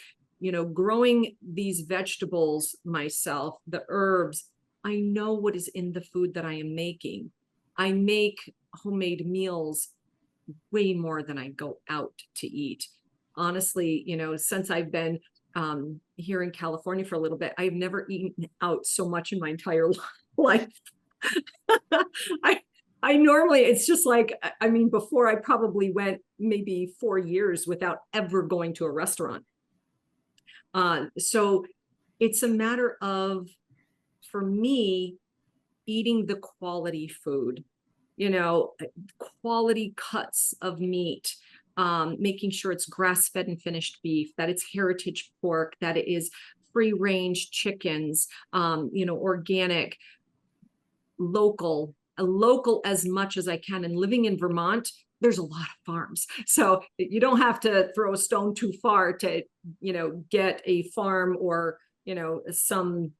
S1: growing these vegetables myself, the herbs, I know what is in the food that I am making. I make homemade meals way more than I go out to eat. Honestly, since I've been here in California for a little bit, I've never eaten out so much in my entire life. I normally, it's just like, I mean, before I probably went maybe 4 years without ever going to a restaurant. So it's a matter of, for me, eating the quality food, quality cuts of meat, making sure it's grass-fed and finished beef, that it's heritage pork, that it is free-range chickens, organic, local as much as I can. And living in Vermont, there's a lot of farms, so you don't have to throw a stone too far to, get a farm, or, some,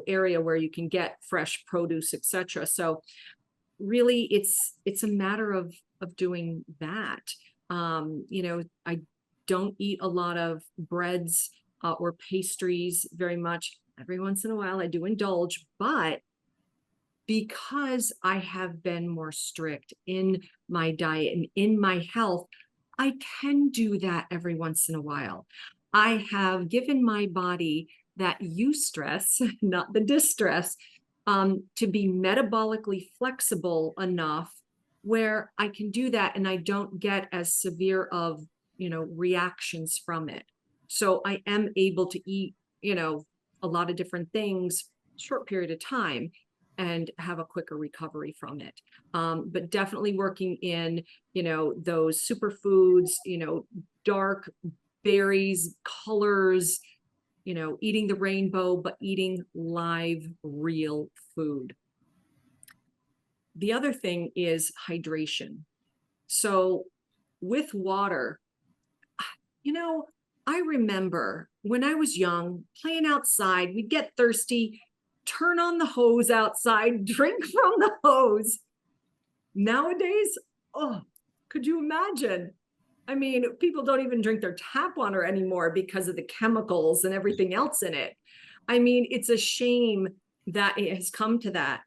S1: area where you can get fresh produce, etc. So really it's a matter of doing that. I don't eat a lot of breads, or pastries very much. Every once in a while I do indulge, but because I have been more strict in my diet and in my health, I can do that every once in a while. I have given my body that eustress, not the distress, to be metabolically flexible enough where I can do that and I don't get as severe of, reactions from it. So I am able to eat, a lot of different things, short period of time, and have a quicker recovery from it. But definitely working in, those superfoods, dark berries, colors, eating the rainbow, but eating live, real food. The other thing is hydration. So with water, I remember when I was young, playing outside, we'd get thirsty, turn on the hose outside, drink from the hose. Nowadays, oh, could you imagine? I mean, people don't even drink their tap water anymore because of the chemicals and everything else in it. I mean, it's a shame that it has come to that,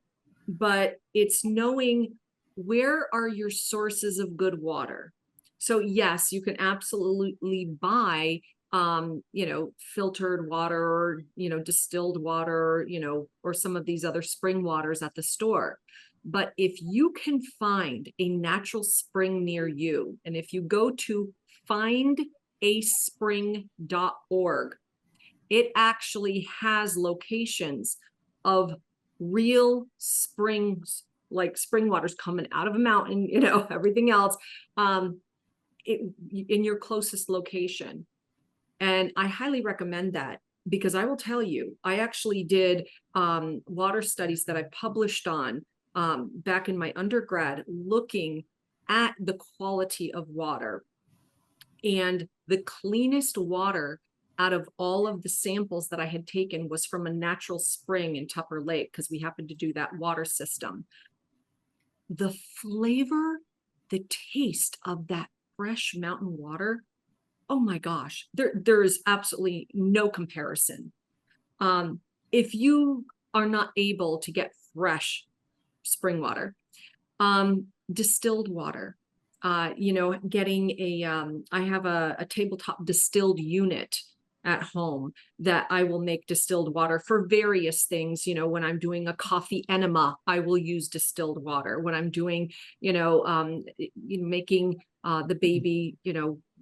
S1: but it's knowing where are your sources of good water. So yes, you can absolutely buy, filtered water, or, distilled water, or some of these other spring waters at the store. But if you can find a natural spring near you, and if you go to findaspring.org. It actually has locations of real springs, like spring waters coming out of a mountain, everything else, in your closest location. And I highly recommend that, because I will tell you, I actually did water studies that I published on back in my undergrad, looking at the quality of water. And the cleanest water out of all of the samples that I had taken was from a natural spring in Tupper Lake, because we happened to do that water system. The flavor, the taste of that fresh mountain water, oh my gosh, there is absolutely no comparison. If you are not able to get fresh spring water, distilled water, getting I have a tabletop distilled unit at home that I will make distilled water for various things. When I'm doing a coffee enema, I will use distilled water. When I'm doing, making the baby,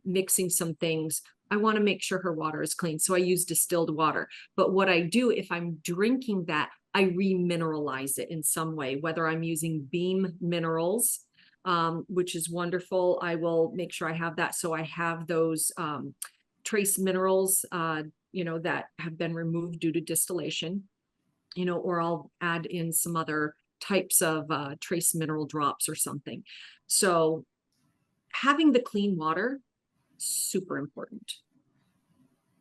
S1: mixing some things, I want to make sure her water is clean. So I use distilled water. But what I do, if I'm drinking that, I remineralize it in some way, whether I'm using Beam minerals, which is wonderful. I will make sure I have that. So I have those trace minerals, that have been removed due to distillation, or I'll add in some other types of trace mineral drops or something. So having the clean water, super important.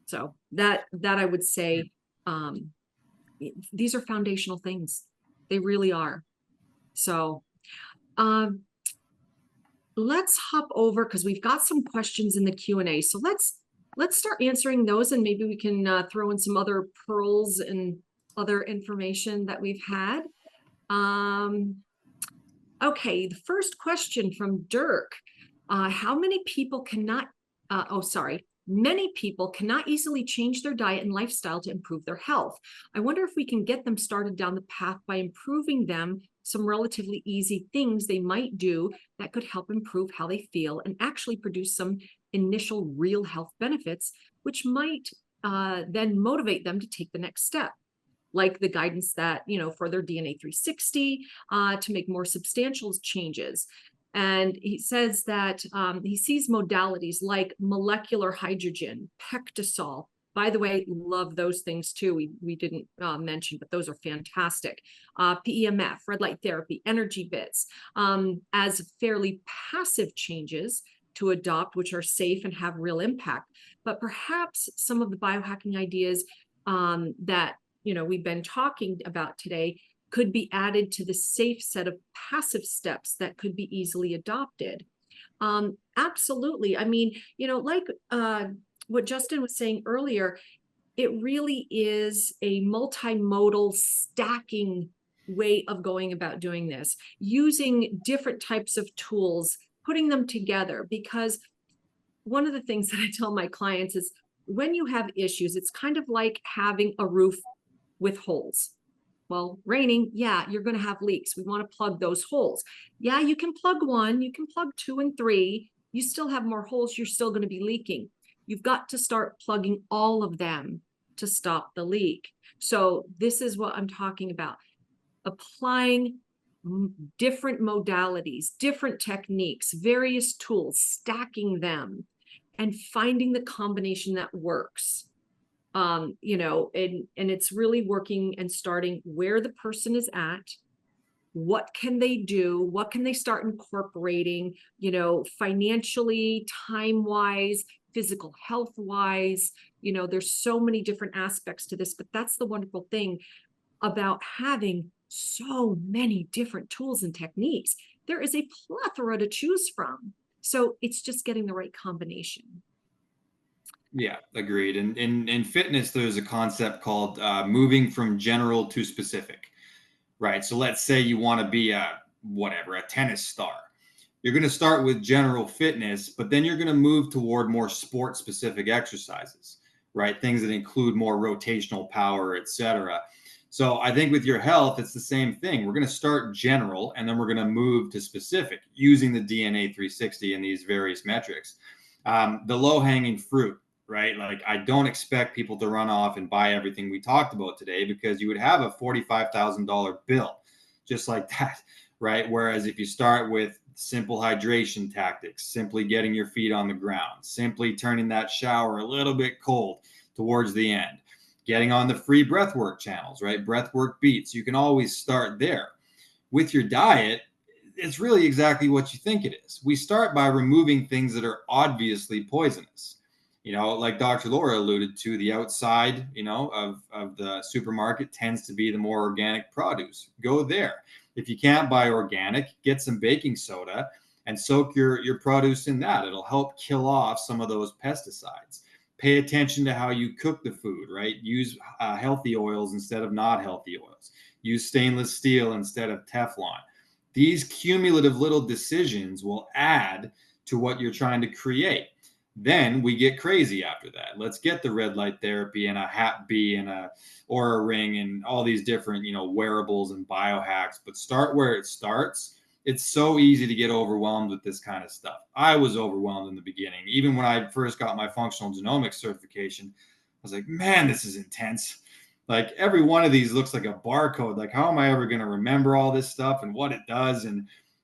S1: So that I would say, these are foundational things. They really are. So let's hop over, because we've got some questions in the Q&A. So let's start answering those, and maybe we can throw in some other pearls and other information that we've had. Okay, the first question from Dirk. How many people cannot, many people cannot easily change their diet and lifestyle to improve their health. I wonder if we can get them started down the path by improving them some relatively easy things they might do that could help improve how they feel and actually produce some initial real health benefits, which might then motivate them to take the next step, like the guidance that, for their DNA 360 to make more substantial changes. And he says that he sees modalities like molecular hydrogen, pectosol. By the way, love those things too. We didn't mention, but those are fantastic. PEMF, red light therapy, energy bits, as fairly passive changes to adopt, which are safe and have real impact. But perhaps some of the biohacking ideas that we've been talking about today could be added to the safe set of passive steps that could be easily adopted. Absolutely. I mean, like what Justin was saying earlier, it really is a multimodal stacking way of going about doing this, using different types of tools, putting them together. Because one of the things that I tell my clients is, when you have issues, it's kind of like having a roof with holes. Well, raining, yeah, you're going to have leaks. We want to plug those holes. Yeah, you can plug one, you can plug 2 and 3. You still have more holes, you're still going to be leaking. You've got to start plugging all of them to stop the leak. So this is what I'm talking about. Applying different modalities, different techniques, various tools, stacking them, and finding the combination that works. And it's really working and starting where the person is at. What can they do? What can they start incorporating, financially, time-wise, physical health-wise? There's so many different aspects to this, but that's the wonderful thing about having so many different tools and techniques. There is a plethora to choose from. So it's just getting the right combination.
S2: Yeah, agreed. And in fitness, there's a concept called moving from general to specific, right? So let's say you want to be a tennis star. You're going to start with general fitness, but then you're going to move toward more sport specific exercises, right? Things that include more rotational power, etc. So I think with your health, it's the same thing. We're going to start general, and then we're going to move to specific using the DNA 360 and these various metrics. The low hanging fruit, right? Like, I don't expect people to run off and buy everything we talked about today, because you would have a $45,000 bill just like that, right? Whereas if you start with simple hydration tactics, simply getting your feet on the ground, simply turning that shower a little bit cold towards the end, getting on the free breathwork channels, right? Breathwork beats, you can always start there. With your diet, it's really exactly what you think it is. We start by removing things that are obviously poisonous. Like Dr. Laura alluded to, the outside, of the supermarket tends to be the more organic produce. Go there. If you can't buy organic, get some baking soda and soak your produce in that. It'll help kill off some of those pesticides. Pay attention to how you cook the food, right? Use healthy oils instead of not healthy oils. Use stainless steel instead of Teflon. These cumulative little decisions will add to what you're trying to create. Then we get crazy after that. Let's get the red light therapy and a Hap B and a Aura ring and all these different, wearables and biohacks. But start where it starts. It's so easy to get overwhelmed with this kind of stuff. I was overwhelmed in the beginning. Even when I first got my functional genomics certification, I was like, man, this is intense. Like, every one of these looks like a barcode. Like, how am I ever going to remember all this stuff and what it does?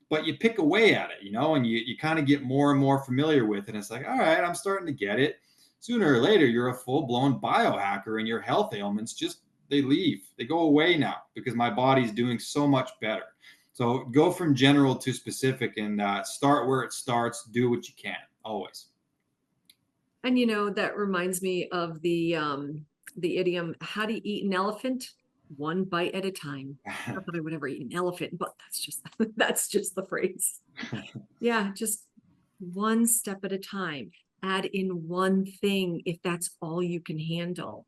S2: But you pick away at it, and you kind of get more and more familiar with it. And it's like, all right, I'm starting to get it. Sooner or later, you're a full-blown biohacker, and your health ailments they leave. They go away now because my body's doing so much better. So go from general to specific, and start where it starts. Do what you can, always.
S1: And that reminds me of the idiom, how do you eat an elephant? One bite at a time. Not that I would ever eat an elephant, but that's just the phrase. Yeah, just one step at a time. Add in one thing if that's all you can handle.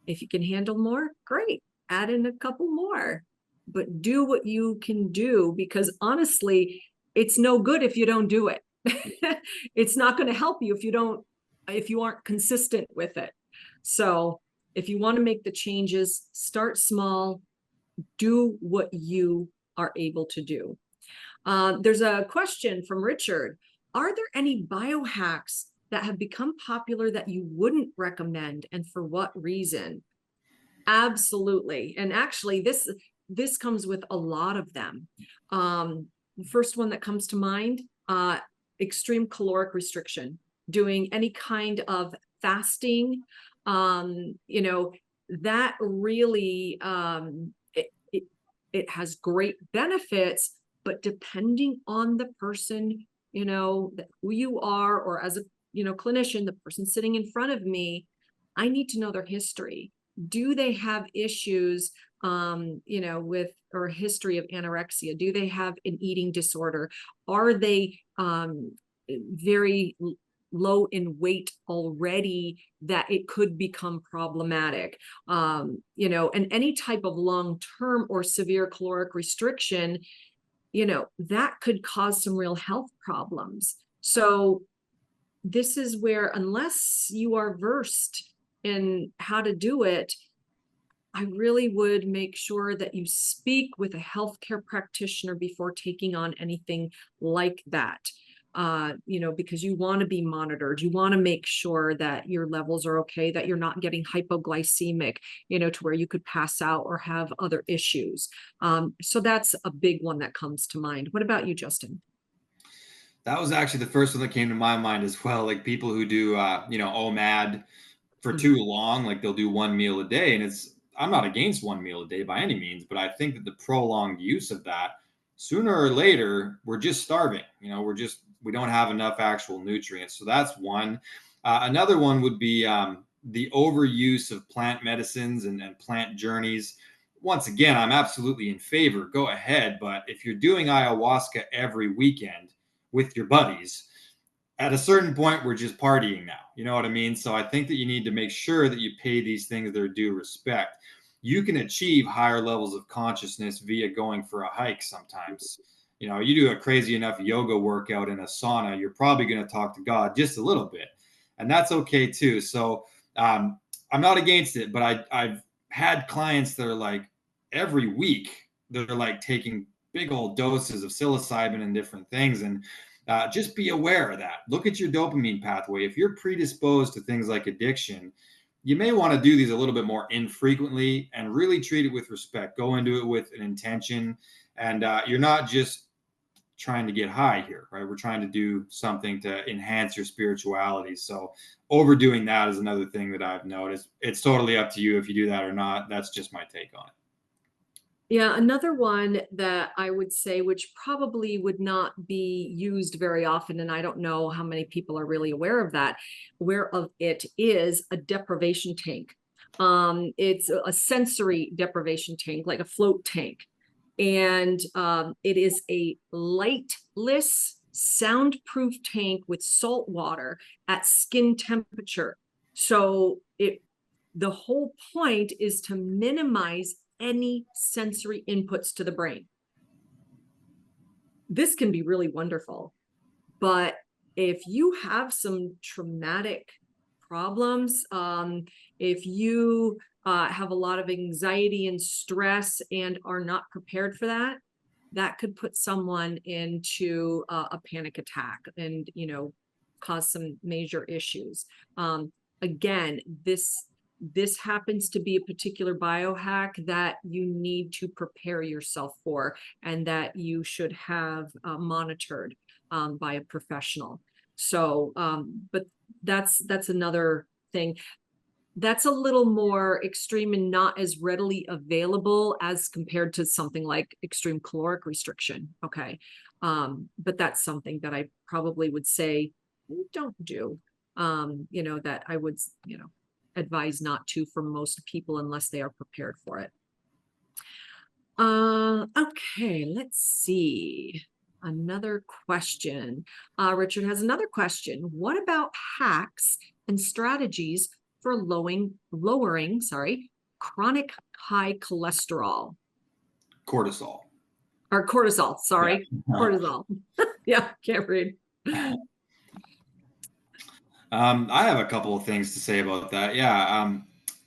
S1: If you can handle more, great. Add in a couple more. But do what you can do, because honestly, it's no good if you don't do it. It's not going to help you if you aren't consistent with it. So if you want to make the changes, start small, do what you are able to do. There's a question from Richard. Are there any biohacks that have become popular that you wouldn't recommend, and for what reason? Absolutely. And actually, this comes with a lot of them. The first one that comes to mind, extreme caloric restriction, doing any kind of fasting, that really, it has great benefits, but depending on the person, who you are, or as a, clinician, the person sitting in front of me, I need to know their history. Do they have issues, with, or a history of anorexia? Do they have an eating disorder? Are they very low in weight already that it could become problematic? And any type of long-term or severe caloric restriction, that could cause some real health problems. So this is where, unless you are versed in how to do it, I really would make sure that you speak with a healthcare practitioner before taking on anything like that. Because you want to be monitored. You want to make sure that your levels are okay, that you're not getting hypoglycemic, to where you could pass out or have other issues. So that's a big one that comes to mind. What about you, Justin?
S2: That was actually the first one that came to my mind as well. Like, people who do, OMAD for too long, like they'll do one meal a day. And I'm not against one meal a day by any means, but I think that the prolonged use of that, sooner or later, we're just starving. We don't have enough actual nutrients. So that's one. Another one would be the overuse of plant medicines and plant journeys. Once again, I'm absolutely in favor. Go ahead. But if you're doing ayahuasca every weekend with your buddies, at a certain point, we're just partying now. You know what I mean? So I think that you need to make sure that you pay these things their due respect. You can achieve higher levels of consciousness via going for a hike sometimes. You do a crazy enough yoga workout in a sauna, you're probably going to talk to God just a little bit. And that's okay too. So I'm not against it, but I've had clients that are like, every week, they're like taking big old doses of psilocybin and different things. And Just be aware of that. Look at your dopamine pathway. If you're predisposed to things like addiction, you may want to do these a little bit more infrequently and really treat it with respect. Go into it with an intention, and you're not just trying to get high here, right? We're trying to do something to enhance your spirituality. So overdoing that is another thing that I've noticed. It's totally up to you if you do that or not. That's just my take on it.
S1: Yeah, another one that I would say, which probably would not be used very often, and I don't know how many people are really aware of it, is a deprivation tank. It's a sensory deprivation tank, like a float tank. And it is a lightless, soundproof tank with salt water at skin temperature. So the whole point is to minimize any sensory inputs to the brain. This can be really wonderful, but if you have some traumatic problems, if you have a lot of anxiety and stress and are not prepared for that, that could put someone into a panic attack and, cause some major issues. Again, this happens to be a particular biohack that you need to prepare yourself for, and that you should have monitored by a professional. So, but that's another thing. That's a little more extreme and not as readily available as compared to something like extreme caloric restriction. Okay. But that's something that I probably would say, don't do, that I would, advise not to for most people unless they are prepared for it. Okay, let's see. Another question. Richard has another question. What about hacks and strategies for lowering, chronic high cholesterol?
S2: Cortisol.
S1: Or cortisol, sorry.
S2: Yeah.
S1: Cortisol. Yeah, can't read.
S2: I have a couple of things to say about that. Yeah.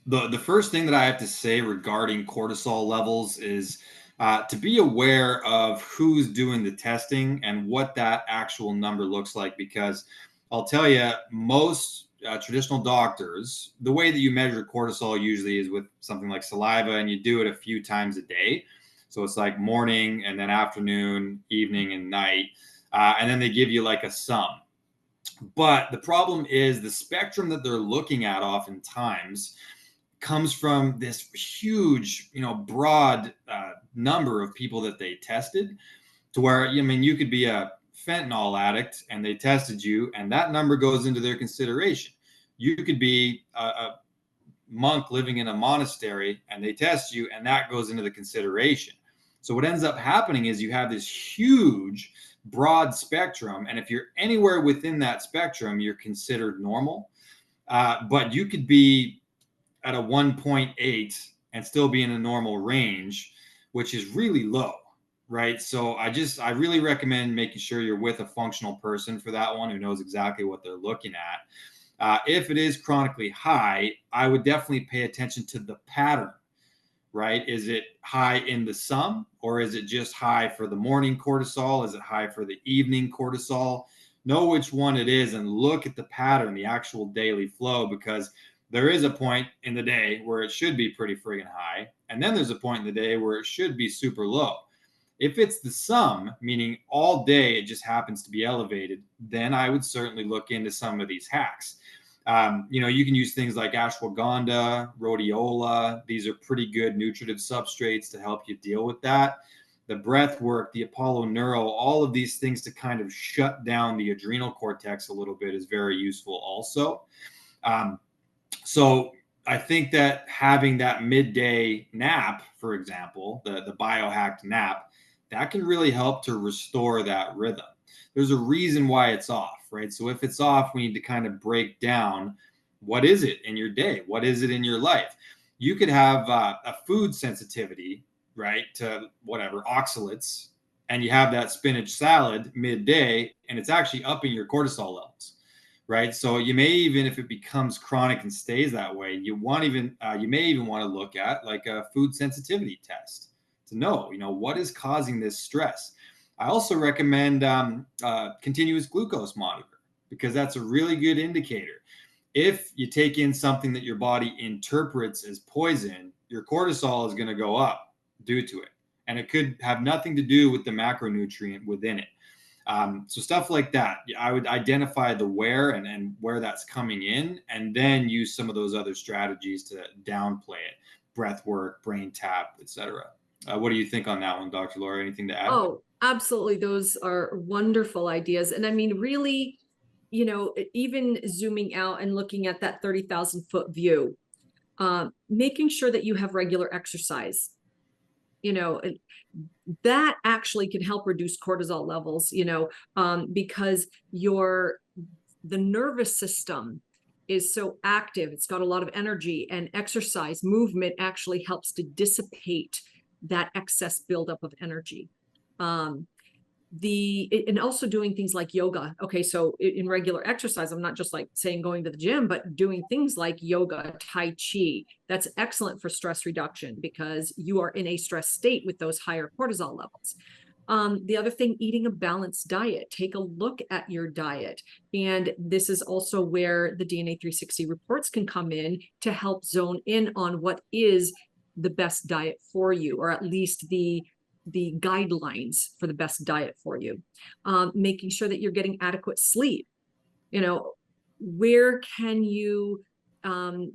S2: The first thing that I have to say regarding cortisol levels is to be aware of who's doing the testing and what that actual number looks like. Because I'll tell you, most traditional doctors, the way that you measure cortisol usually is with something like saliva, and you do it a few times a day. So it's like morning and then afternoon, evening, and night. And then they give you like a sum. But the problem is the spectrum that they're looking at oftentimes comes from this huge, broad number of people that they tested, to where, you could be a fentanyl addict and they tested you and that number goes into their consideration. You could be a monk living in a monastery and they test you and that goes into the consideration. So what ends up happening is you have this huge broad spectrum, and if you're anywhere within that spectrum, you're considered normal. But you could be at a 1.8 and still be in a normal range, which is really low, right? So I really recommend making sure you're with a functional person for that one who knows exactly what they're looking at. If it is chronically high, I would definitely pay attention to the pattern, right? Is it high in the sum, or is it just high for the morning cortisol? Is it high for the evening cortisol? Know which one it is and look at the pattern, the actual daily flow, because there is a point in the day where it should be pretty friggin' high. And then there's a point in the day where it should be super low. If it's the sum, meaning all day it just happens to be elevated, then I would certainly look into some of these hacks. You can use things like ashwagandha, rhodiola. These are pretty good nutritive substrates to help you deal with that. The breath work, the Apollo Neuro, all of these things to kind of shut down the adrenal cortex a little bit is very useful also. So I think that having that midday nap, for example, the biohacked nap, that can really help to restore that rhythm. There's a reason why it's off, right? So if it's off, we need to kind of break down what is it in your day? What is it in your life? You could have a food sensitivity, right, to whatever, oxalates, and you have that spinach salad midday, and it's actually upping your cortisol levels, right? So you may even, if it becomes chronic and stays that way, you may even want to look at like a food sensitivity test to know, what is causing this stress. I also recommend continuous glucose monitor, because that's a really good indicator. If you take in something that your body interprets as poison, your cortisol is going to go up due to it. And it could have nothing to do with the macronutrient within it. So stuff like that, I would identify the where and where that's coming in, and then use some of those other strategies to downplay it. Breath work, brain tap, etc. What do you think on that one, Dr. Laura? Anything to add?
S1: Oh, absolutely. Those are wonderful ideas. And I mean, really, even zooming out and looking at that 30,000-foot view, making sure that you have regular exercise, that actually can help reduce cortisol levels, because the nervous system is so active. It's got a lot of energy, and exercise movement actually helps to dissipate that excess buildup of energy. And also doing things like yoga. Okay, so in regular exercise, I'm not just like saying going to the gym, but doing things like yoga, tai chi. That's excellent for stress reduction, because you are in a stress state with those higher cortisol levels. The other thing, eating a balanced diet. Take a look at your diet. And this is also where the DNA 360 reports can come in to help zone in on what is the best diet for you, or at least the guidelines for the best diet for you. Making sure that you're getting adequate sleep. Where can you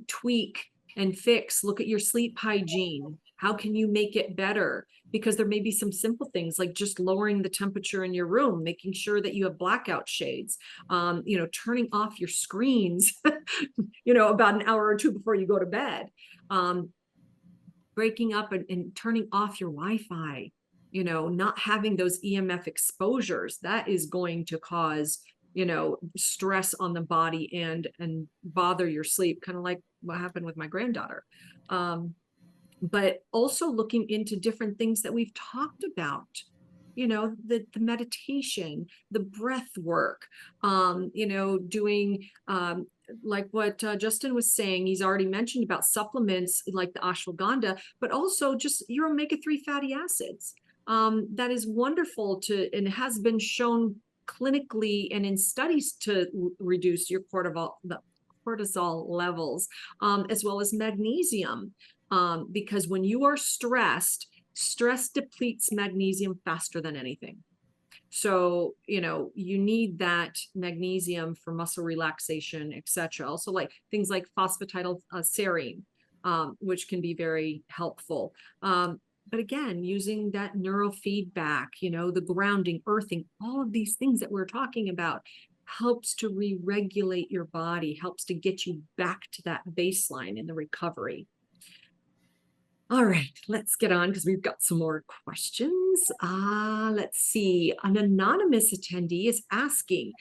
S1: tweak and fix? Look at your sleep hygiene. How can you make it better? Because there may be some simple things like just lowering the temperature in your room, making sure that you have blackout shades, turning off your screens, about an hour or two before you go to bed. Breaking up and turning off your Wi-Fi, not having those EMF exposures, that is going to cause, stress on the body and bother your sleep, kind of like what happened with my granddaughter. But also looking into different things that we've talked about, the meditation, the breath work, doing like what Justin was saying. He's already mentioned about supplements like the ashwagandha, but also just your omega-3 fatty acids. That is wonderful and has been shown clinically and in studies to reduce your cortisol levels, as well as magnesium. Because when you are stressed, stress depletes magnesium faster than anything. So, you need that magnesium for muscle relaxation, etc. Also, like things like phosphatidylserine, which can be very helpful. But again, using that neurofeedback, the grounding, earthing, all of these things that we're talking about helps to re-regulate your body, helps to get you back to that baseline in the recovery. All right, let's get on because we've got some more questions. Let's see. An anonymous attendee is asking,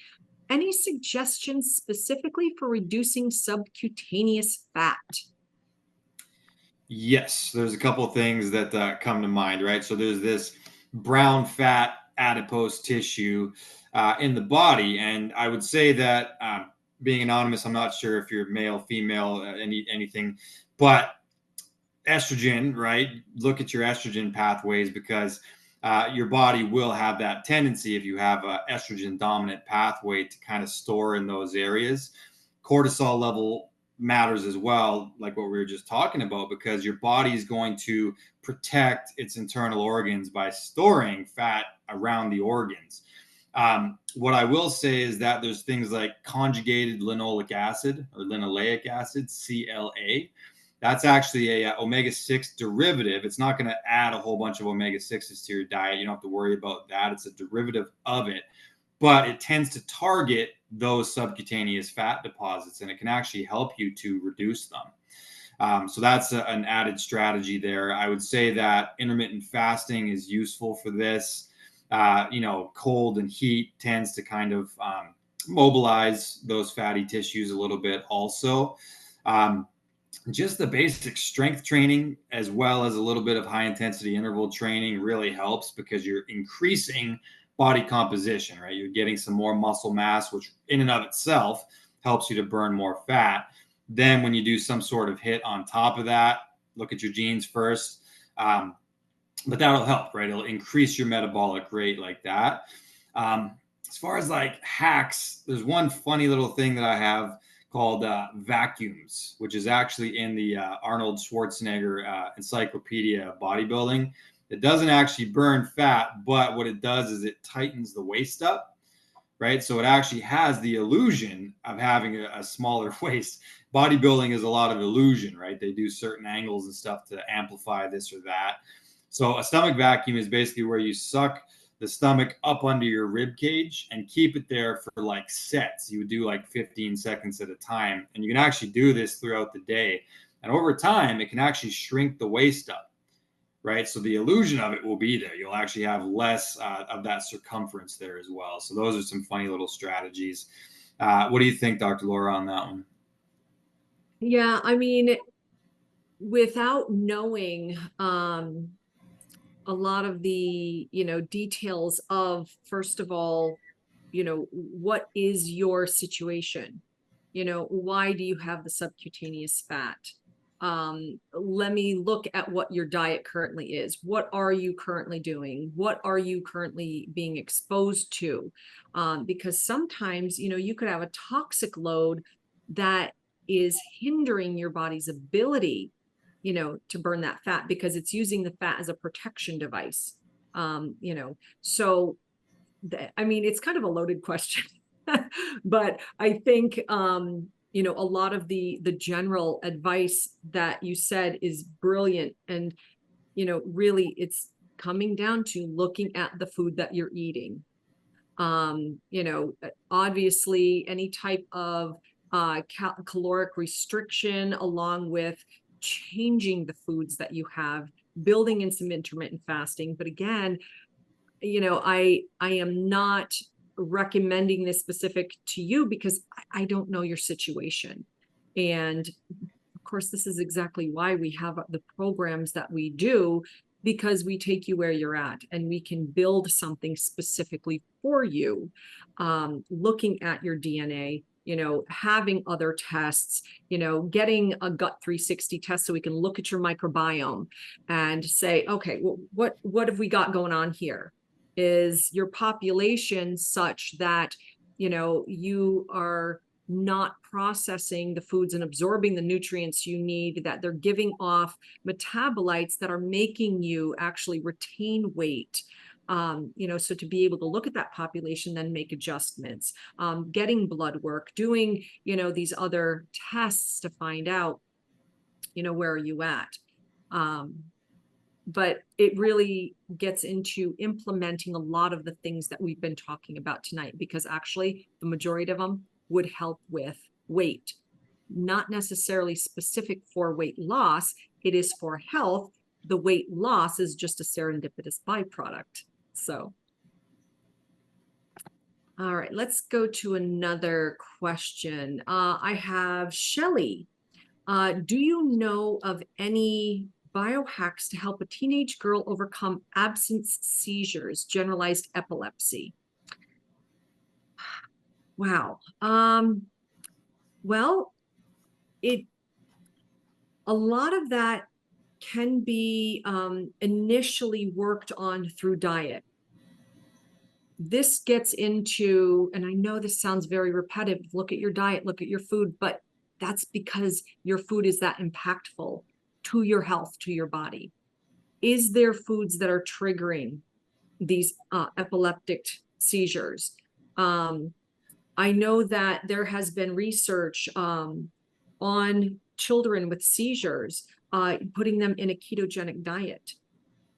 S1: any suggestions specifically for reducing subcutaneous fat?
S2: Yes, there's a couple of things that come to mind, right? So there's this brown fat adipose tissue in the body, and I would say that being anonymous, I'm not sure if you're male, female, anything, but estrogen, right? Look at your estrogen pathways, because your body will have that tendency, if you have an estrogen dominant pathway, to kind of store in those areas. Cortisol level matters as well, like what we were just talking about, because your body is going to protect its internal organs by storing fat around the organs. What I will say is that there's things like conjugated linoleic acid, or linoleic acid, CLA. That's actually a omega-6 derivative. It's not going to add a whole bunch of omega-6s to your diet. You don't have to worry about that. It's a derivative of it, but it tends to target those subcutaneous fat deposits, and it can actually help you to reduce them. So that's an added strategy there. I would say that intermittent fasting is useful for this. Cold and heat tends to kind of mobilize those fatty tissues a little bit also. Just the basic strength training, as well as a little bit of high intensity interval training, really helps, because you're increasing body composition, right? You're getting some more muscle mass, which in and of itself helps you to burn more fat. Then when you do some sort of hit on top of that, look at your genes first. but that'll help, right? It'll increase your metabolic rate like that. As far as like hacks, there's one funny little thing that I have called vacuums, which is actually in the Arnold Schwarzenegger Encyclopedia of Bodybuilding. It doesn't actually burn fat, but what it does is it tightens the waist up, right? So it actually has the illusion of having a smaller waist. Bodybuilding is a lot of illusion, right? They do certain angles and stuff to amplify this or that. So a stomach vacuum is basically where you suck the stomach up under your rib cage and keep it there for like sets. You would do like 15 seconds at a time. And you can actually do this throughout the day. And over time, it can actually shrink the waist up, right? So the illusion of it will be there. You'll actually have less of that circumference there as well. So those are some funny little strategies. What do you think, Dr. Laura, on that one?
S1: Yeah, I mean, without knowing a lot of the, details of, first of all, what is your situation? Why do you have the subcutaneous fat? Let me look at what your diet currently is. What are you currently doing? What are you currently being exposed to? Because sometimes, you could have a toxic load that is hindering your body's ability, to burn that fat because it's using the fat as a protection device. So I mean, it's kind of a loaded question, but I think, a lot of the general advice that you said is brilliant. And, really it's coming down to looking at the food that you're eating. Obviously any type of caloric restriction, along with changing the foods that you have, building in some intermittent fasting. But again, I am not recommending this specific to you because I don't know your situation. And of course, this is exactly why we have the programs that we do, because we take you where you're at and we can build something specifically for you. Looking at your DNA, having other tests, getting a gut 360 test so we can look at your microbiome and say, okay, well, what have we got going on here? Is your population such that, you are not processing the foods and absorbing the nutrients you need, that they're giving off metabolites that are making you actually retain weight? So to be able to look at that population, then make adjustments, getting blood work, doing, these other tests to find out, where are you at? But it really gets into implementing a lot of the things that we've been talking about tonight, because actually the majority of them would help with weight, not necessarily specific for weight loss. It is for health. The weight loss is just a serendipitous byproduct. So, all right, let's go to another question. I have Shelly. Do you know of any biohacks to help a teenage girl overcome absence seizures, generalized epilepsy? Wow. Well, a lot of that can be initially worked on through diet. This gets into, and I know this sounds very repetitive, look at your diet, look at your food, but that's because your food is that impactful to your health, to your body. Is there foods that are triggering these epileptic seizures? I know that there has been research on children with seizures, putting them in a ketogenic diet.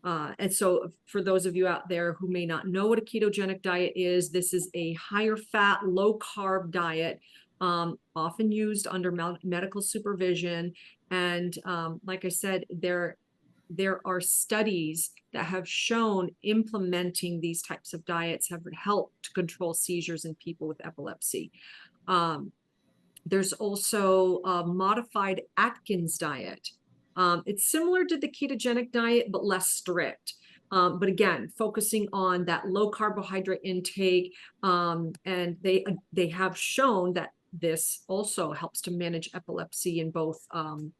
S1: And so for those of you out there who may not know what a ketogenic diet is, this is a higher fat, low carb diet, often used under medical supervision. And like I said, there are studies that have shown implementing these types of diets have helped to control seizures in people with epilepsy. There's also a modified Atkins diet. It's similar to the ketogenic diet, but less strict. But again, focusing on that low carbohydrate intake. And they have shown that this also helps to manage epilepsy in both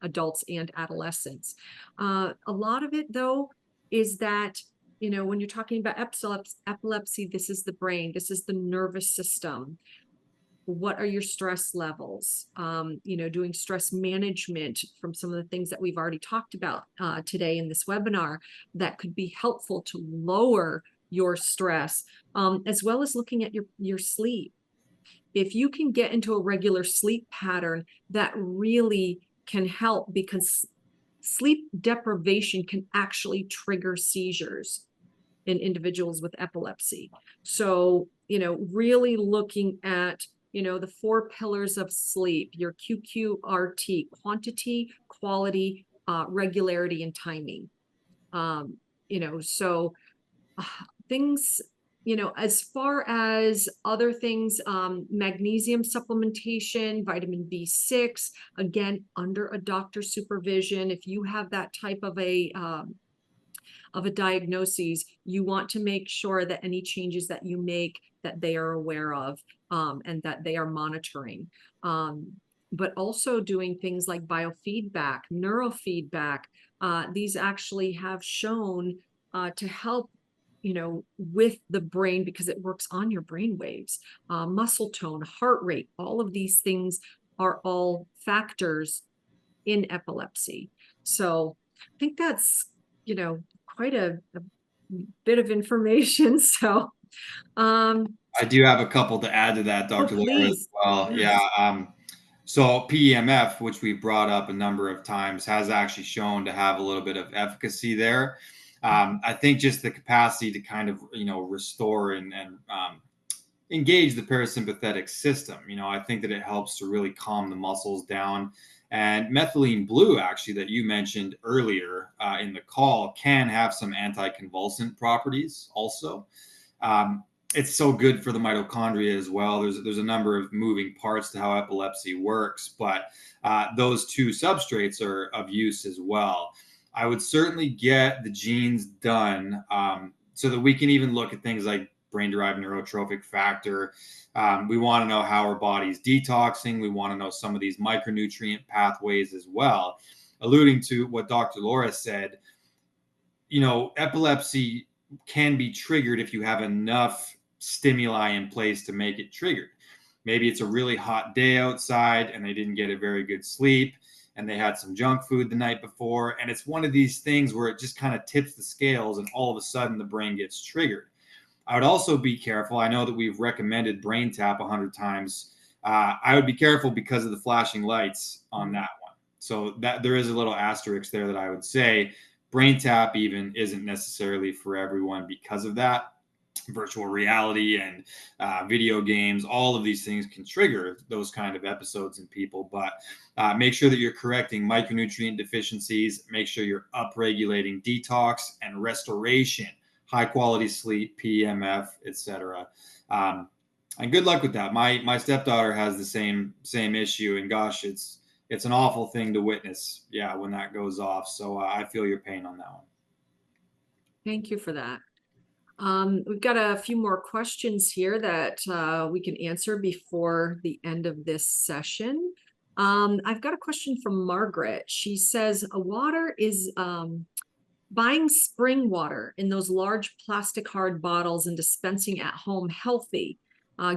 S1: adults and adolescents. A lot of it, though, is that, when you're talking about epilepsy, this is the brain, this is the nervous system. What are your stress levels? Doing stress management from some of the things that we've already talked about today in this webinar that could be helpful to lower your stress, as well as looking at your sleep. If you can get into a regular sleep pattern, that really can help, because sleep deprivation can actually trigger seizures in individuals with epilepsy. So, really looking at, the 4 pillars of sleep, your QQRT: quantity, quality, regularity, and timing. So things, as far as other things, magnesium supplementation, vitamin B6, again, under a doctor's supervision. If you have that type of a diagnosis, you want to make sure that any changes that you make, that they are aware of, and that they are monitoring. But also doing things like biofeedback, neurofeedback. These actually have shown to help, with the brain, because it works on your brain waves, muscle tone, heart rate. All of these things are all factors in epilepsy. So I think that's, quite a bit of information. So,
S2: I do have a couple to add to that,
S1: oh,
S2: Dr. Laura, as
S1: please.
S2: well. Yeah.
S1: Yes.
S2: So PEMF, which we brought up a number of times, has actually shown to have a little bit of efficacy there. I think just the capacity to kind of, restore and engage the parasympathetic system. I think that it helps to really calm the muscles down. And methylene blue, actually, that you mentioned earlier in the call, can have some anticonvulsant properties also. Um, it's so good for the mitochondria as well. There's a number of moving parts to how epilepsy works, but those two substrates are of use as well. I would certainly get the genes done, so that we can even look at things like brain-derived neurotrophic factor. We want to know how our body's detoxing. We want to know some of these micronutrient pathways as well. Alluding to what Dr. Laura said, epilepsy can be triggered if you have enough stimuli in place to make it triggered. Maybe it's a really hot day outside and they didn't get a very good sleep and they had some junk food the night before. And it's one of these things where it just kind of tips the scales and all of a sudden the brain gets triggered. I would also be careful. I know that we've recommended brain tap 100 times. I would be careful because of the flashing lights on that one. So that there is a little asterisk there that I would say brain tap even isn't necessarily for everyone because of that. Virtual reality and video games, all of these things can trigger those kind of episodes in people. But make sure that you're correcting micronutrient deficiencies. Make sure you're upregulating detox and restoration, high quality sleep, PEMF, etc. And good luck with that. My stepdaughter has the same issue, and gosh, it's an awful thing to witness. Yeah, when that goes off. So I feel your pain on that one.
S1: Thank you for that. We've got a few more questions here that we can answer before the end of this session. I've got a question from Margaret. She says, water is buying spring water in those large plastic hard bottles and dispensing at home healthy.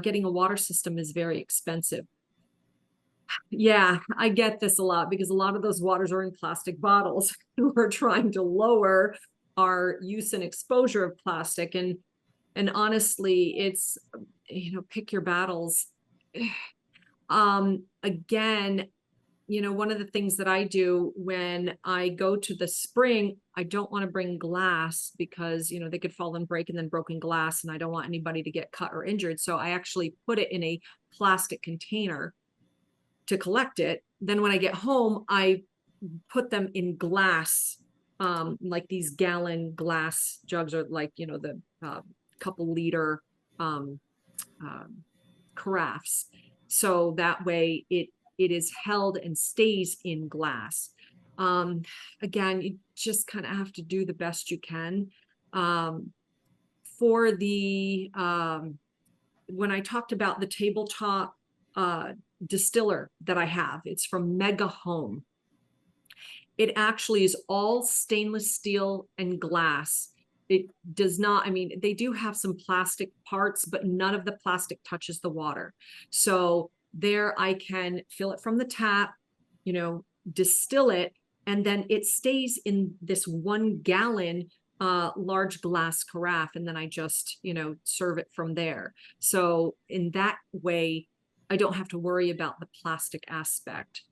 S1: Getting a water system is very expensive. Yeah, I get this a lot because a lot of those waters are in plastic bottles. We're trying to lower our use and exposure of plastic. And honestly, it's, pick your battles. Again, one of the things that I do when I go to the spring, I don't want to bring glass because, they could fall and break, and then broken glass, and I don't want anybody to get cut or injured. So I actually put it in a plastic container to collect it. Then when I get home, I put them in glass, like these gallon glass jugs, or like, the couple liter carafes. So that way it is held and stays in glass. Again, you just kind of have to do the best you can. For the when I talked about the tabletop distiller that I have, it's from Mega Home. It actually is all stainless steel and glass. It does not, I mean, they do have some plastic parts, but none of the plastic touches the water. So there I can fill it from the tap, distill it, and then it stays in this 1 gallon large glass carafe, and then I just serve it from there. So in that way I don't have to worry about the plastic aspect.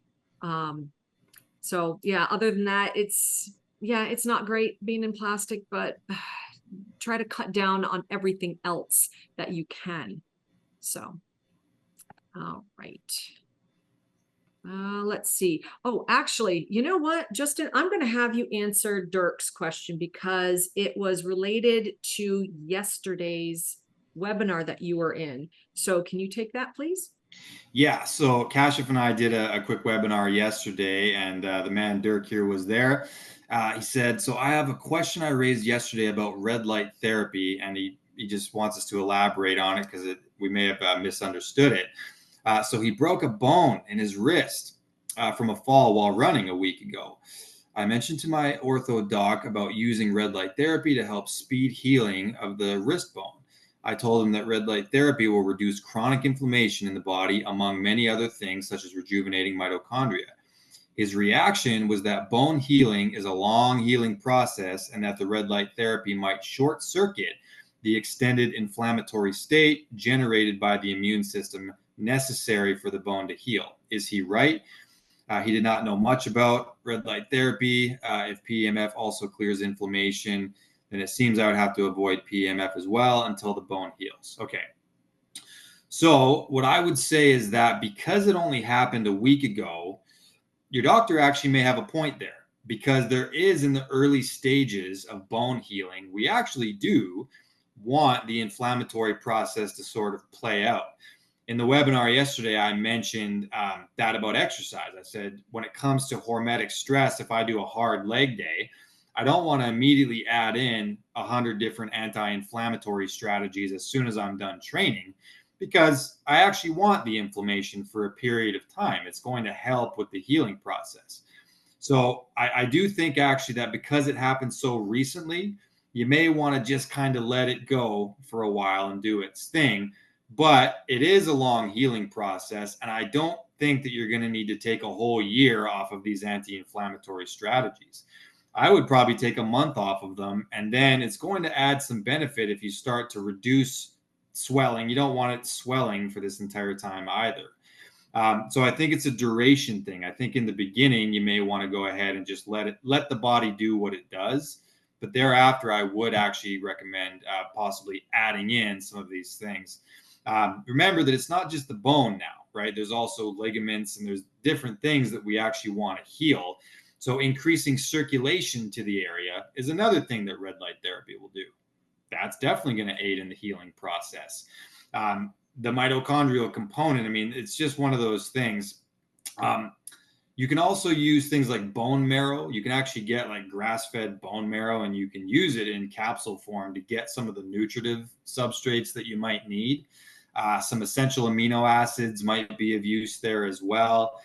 S1: So yeah, other than that, it's not great being in plastic, but try to cut down on everything else that you can. So all right. Let's see. Oh, actually, you know what, Justin, I'm going to have you answer Dirk's question because it was related to yesterday's webinar that you were in. So can you take that, please?
S2: Yeah, so Kashif and I did a quick webinar yesterday, and the man Dirk here was there. He said, "So I have a question I raised yesterday about red light therapy," and he just wants us to elaborate on it because we may have misunderstood it. So he broke a bone in his wrist from a fall while running a week ago. I mentioned to my ortho doc about using red light therapy to help speed healing of the wrist bone. I told him that red light therapy will reduce chronic inflammation in the body, among many other things, such as rejuvenating mitochondria. His reaction was that bone healing is a long healing process and that the red light therapy might short circuit the extended inflammatory state generated by the immune system necessary for the bone to heal. Is he right? He did not know much about red light therapy. If PEMF also clears inflammation, then it seems I would have to avoid PEMF as well until the bone heals. Okay. So, what I would say is that because it only happened a week ago, your doctor actually may have a point there because there is in the early stages of bone healing, we actually do want the inflammatory process to sort of play out. In the webinar yesterday, I mentioned that about exercise. I said, when it comes to hormetic stress, if I do a hard leg day, I don't want to immediately add in 100 different anti-inflammatory strategies as soon as I'm done training, because I actually want the inflammation for a period of time. It's going to help with the healing process. So I do think actually that because it happened so recently, you may want to just kind of let it go for a while and do its thing. But it is a long healing process. And I don't think that you're going to need to take a whole year off of these anti-inflammatory strategies. I would probably take a month off of them. And then it's going to add some benefit if you start to reduce swelling. You don't want it swelling for this entire time either. So I think it's a duration thing. I think in the beginning, you may want to go ahead and just let the body do what it does. But thereafter, I would actually recommend possibly adding in some of these things. Remember that it's not just the bone now, right? There's also ligaments and there's different things that we actually want to heal. So increasing circulation to the area is another thing that red light therapy will do. That's definitely going to aid in the healing process. The mitochondrial component, I mean, it's just one of those things. You can also use things like bone marrow. You can actually get like grass-fed bone marrow, and you can use it in capsule form to get some of the nutritive substrates that you might need. Some essential amino acids might be of use there as well.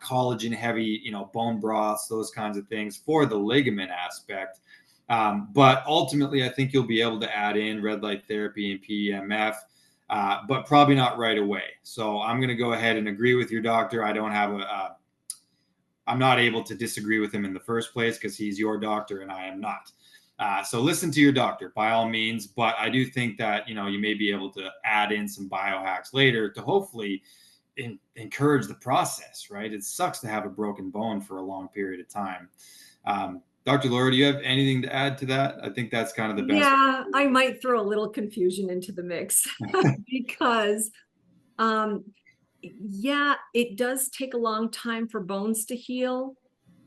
S2: Collagen heavy, bone broths, those kinds of things for the ligament aspect. But ultimately, I think you'll be able to add in red light therapy and PEMF, but probably not right away. So I'm going to go ahead and agree with your doctor. I'm not able to disagree with him in the first place because he's your doctor and I am not. So listen to your doctor by all means, but I do think that, you may be able to add in some biohacks later to hopefully encourage the process, right? It sucks to have a broken bone for a long period of time. Dr. Laura, do you have anything to add to that? I think that's kind of the best.
S1: Yeah, I might throw a little confusion into the mix because yeah, it does take a long time for bones to heal,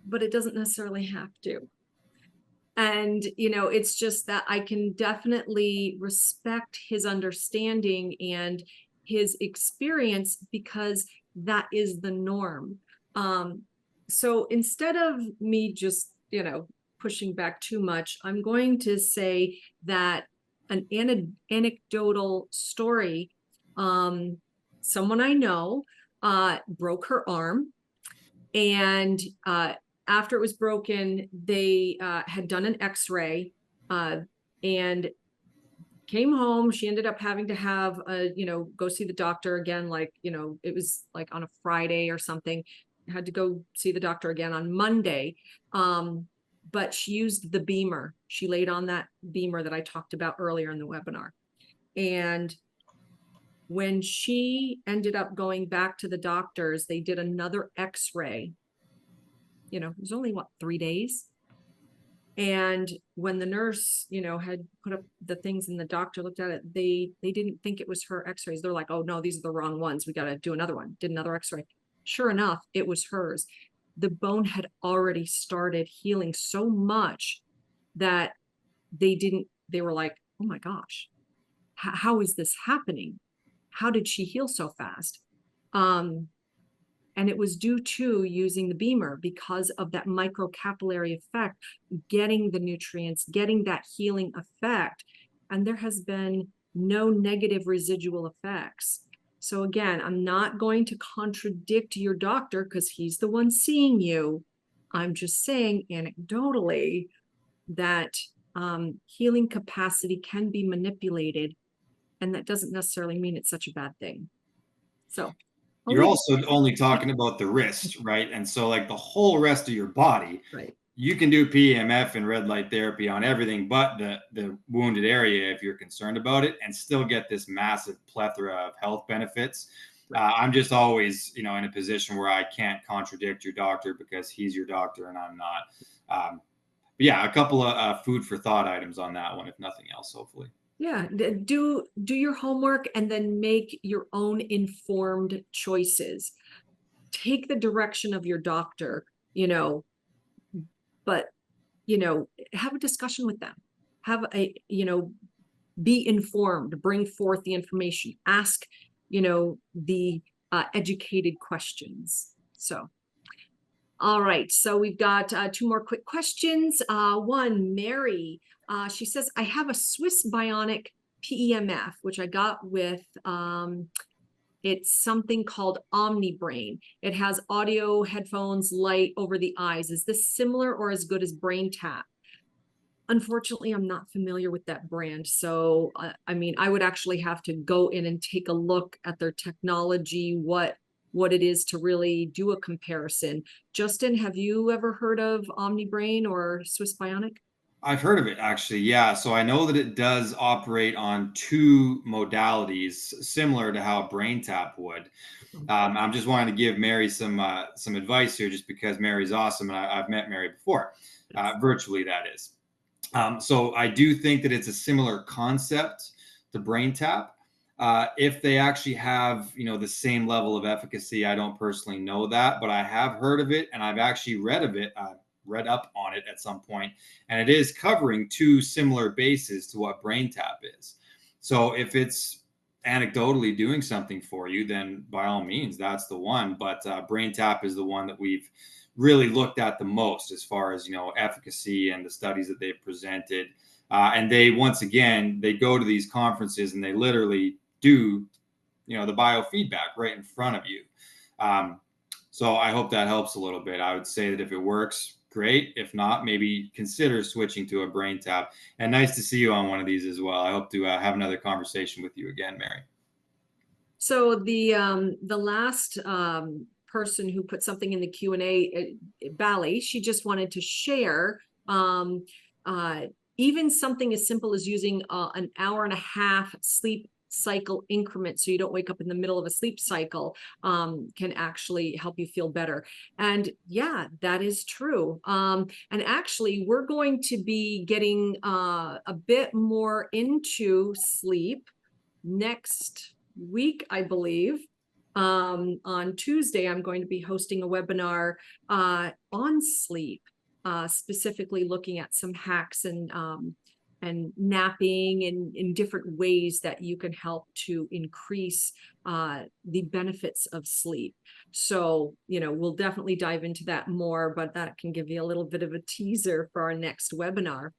S1: but it doesn't necessarily have to. And, it's just that I can definitely respect his understanding and his experience because that is the norm. So instead of me just, pushing back too much, I'm going to say that an anecdotal story, someone I know broke her arm, and after it was broken, they had done an x-ray and came home. She ended up having to have go see the doctor again. It was like on a Friday or something. Had to go see the doctor again on Monday. But she used the Beamer. She laid on that Beamer that I talked about earlier in the webinar. And when she ended up going back to the doctors, they did another x-ray. It was only 3 days. And when the nurse, had put up the things and the doctor looked at it, they didn't think it was her x-rays. They're like, oh no, these are the wrong ones. We got to do another one. Did another x-ray. Sure enough, it was hers. The bone had already started healing so much that they were like, oh my gosh, how is this happening? How did she heal so fast? And it was due to using the Beamer because of that microcapillary effect, getting the nutrients, getting that healing effect. And there has been no negative residual effects. So again, I'm not going to contradict your doctor because he's the one seeing you. I'm just saying anecdotally that healing capacity can be manipulated, and that doesn't necessarily mean it's such a bad thing. So
S2: You're also only talking about the wrist, right? And so like the whole rest of your body,
S1: right.
S2: You can do PEMF and red light therapy on everything but the wounded area if you're concerned about it, and still get this massive plethora of health benefits. I'm just always, in a position where I can't contradict your doctor because he's your doctor and I'm not. But yeah, a couple of food for thought items on that one, if nothing else, hopefully.
S1: Yeah, do your homework and then make your own informed choices. Take the direction of your doctor, but have a discussion with them. Have be informed, bring forth the information, ask, the educated questions. So, all right. So we've got 2 more quick questions. One, Mary, she says, I have a Swiss Bionic PEMF, which I got with, it's something called OmniBrain. It has audio, headphones, light over the eyes. Is this similar or as good as BrainTap? Unfortunately, I'm not familiar with that brand. So, I would actually have to go in and take a look at their technology, what it is to really do a comparison. Justin, have you ever heard of OmniBrain or Swiss Bionic?
S2: I've heard of it actually. Yeah. So I know that it does operate on 2 modalities, similar to how BrainTap would. I'm just wanting to give Mary some advice here, just because Mary's awesome and I've met Mary before, virtually, that is. So I do think that it's a similar concept to BrainTap. If they actually have, the same level of efficacy, I don't personally know that, but I have heard of it and I've actually read up on it at some point, and it is covering 2 similar bases to what BrainTap is. So if it's anecdotally doing something for you, then by all means, that's the one. But BrainTap is the one that we've really looked at the most as far as efficacy and the studies that they've presented. And they, once again, they go to these conferences and they literally do the biofeedback right in front of you. So I hope that helps a little bit. I would say that if it works, great. If not, maybe consider switching to a BrainTap. And nice to see you on one of these as well. I hope to have another conversation with you again, Mary.
S1: So the last person who put something in the Q&A, Bally, she just wanted to share even something as simple as using an hour and a half sleep cycle increment, so you don't wake up in the middle of a sleep cycle, can actually help you feel better. And yeah, that is true. And actually, we're going to be getting a bit more into sleep next week, I believe. On Tuesday, I'm going to be hosting a webinar on sleep, specifically looking at some hacks and napping and in different ways that you can help to increase the benefits of sleep. So, we'll definitely dive into that more, but that can give you a little bit of a teaser for our next webinar.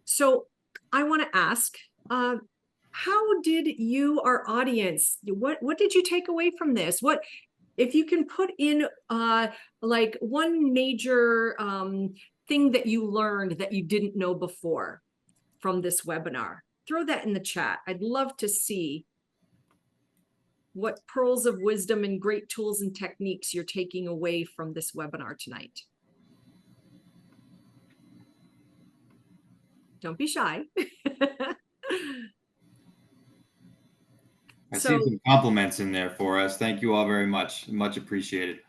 S1: So I want to ask, how did you, our audience, what did you take away from this? if you can put in like one major thing that you learned that you didn't know before from this webinar, throw that in the chat. I'd love to see what pearls of wisdom and great tools and techniques you're taking away from this webinar tonight. Don't be shy.
S2: I see some compliments in there for us. Thank you all very much. Much appreciated.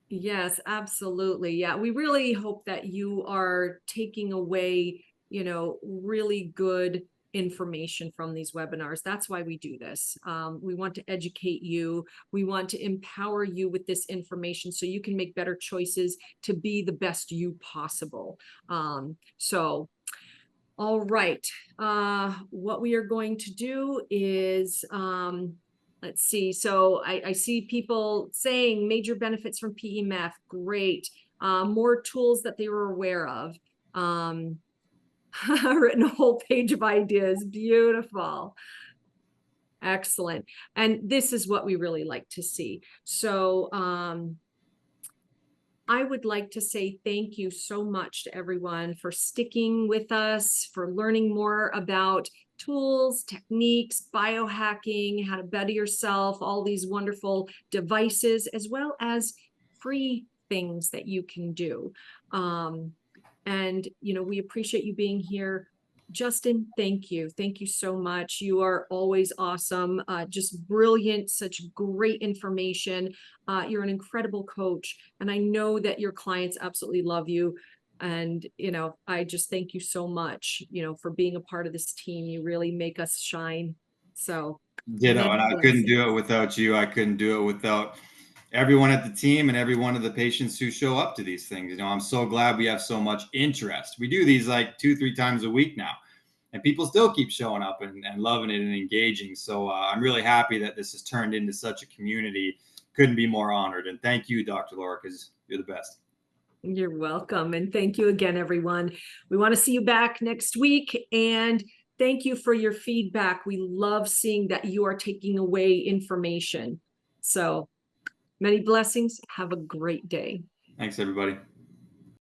S1: Yes, absolutely. Yeah, we really hope that you are taking away, really good information from these webinars. That's why we do this. We want to educate you. We want to empower you with this information so you can make better choices to be the best you possible. All right. What we are going to do is, let's see. So I see people saying major benefits from PEMF. Great. More tools that they were aware of. Written a whole page of ideas. Beautiful. Excellent. And this is what we really like to see. So, I would like to say thank you so much to everyone for sticking with us, for learning more about tools, techniques, biohacking, how to better yourself, all these wonderful devices, as well as free things that you can do. And, we appreciate you being here. Justin, thank you. Thank you so much. You are always awesome, just brilliant, such great information. You're an incredible coach, and I know that your clients absolutely love you. And, I just thank you so much, for being a part of this team. You really make us shine. So
S2: Ditto,
S1: many
S2: and I couldn't
S1: blessings.
S2: do it without you. I couldn't do it without everyone at the team and every one of the patients who show up to these things. I'm so glad we have so much interest. We do these like 2-3 times a week now, and people still keep showing up and loving it and engaging. So I'm really happy that this has turned into such a community. Couldn't be more honored. And thank you, Dr. Laura, because you're the best.
S1: You're welcome. And thank you again, everyone. We want to see you back next week. And thank you for your feedback. We love seeing that you are taking away information. So many blessings. Have a great day.
S2: Thanks, everybody.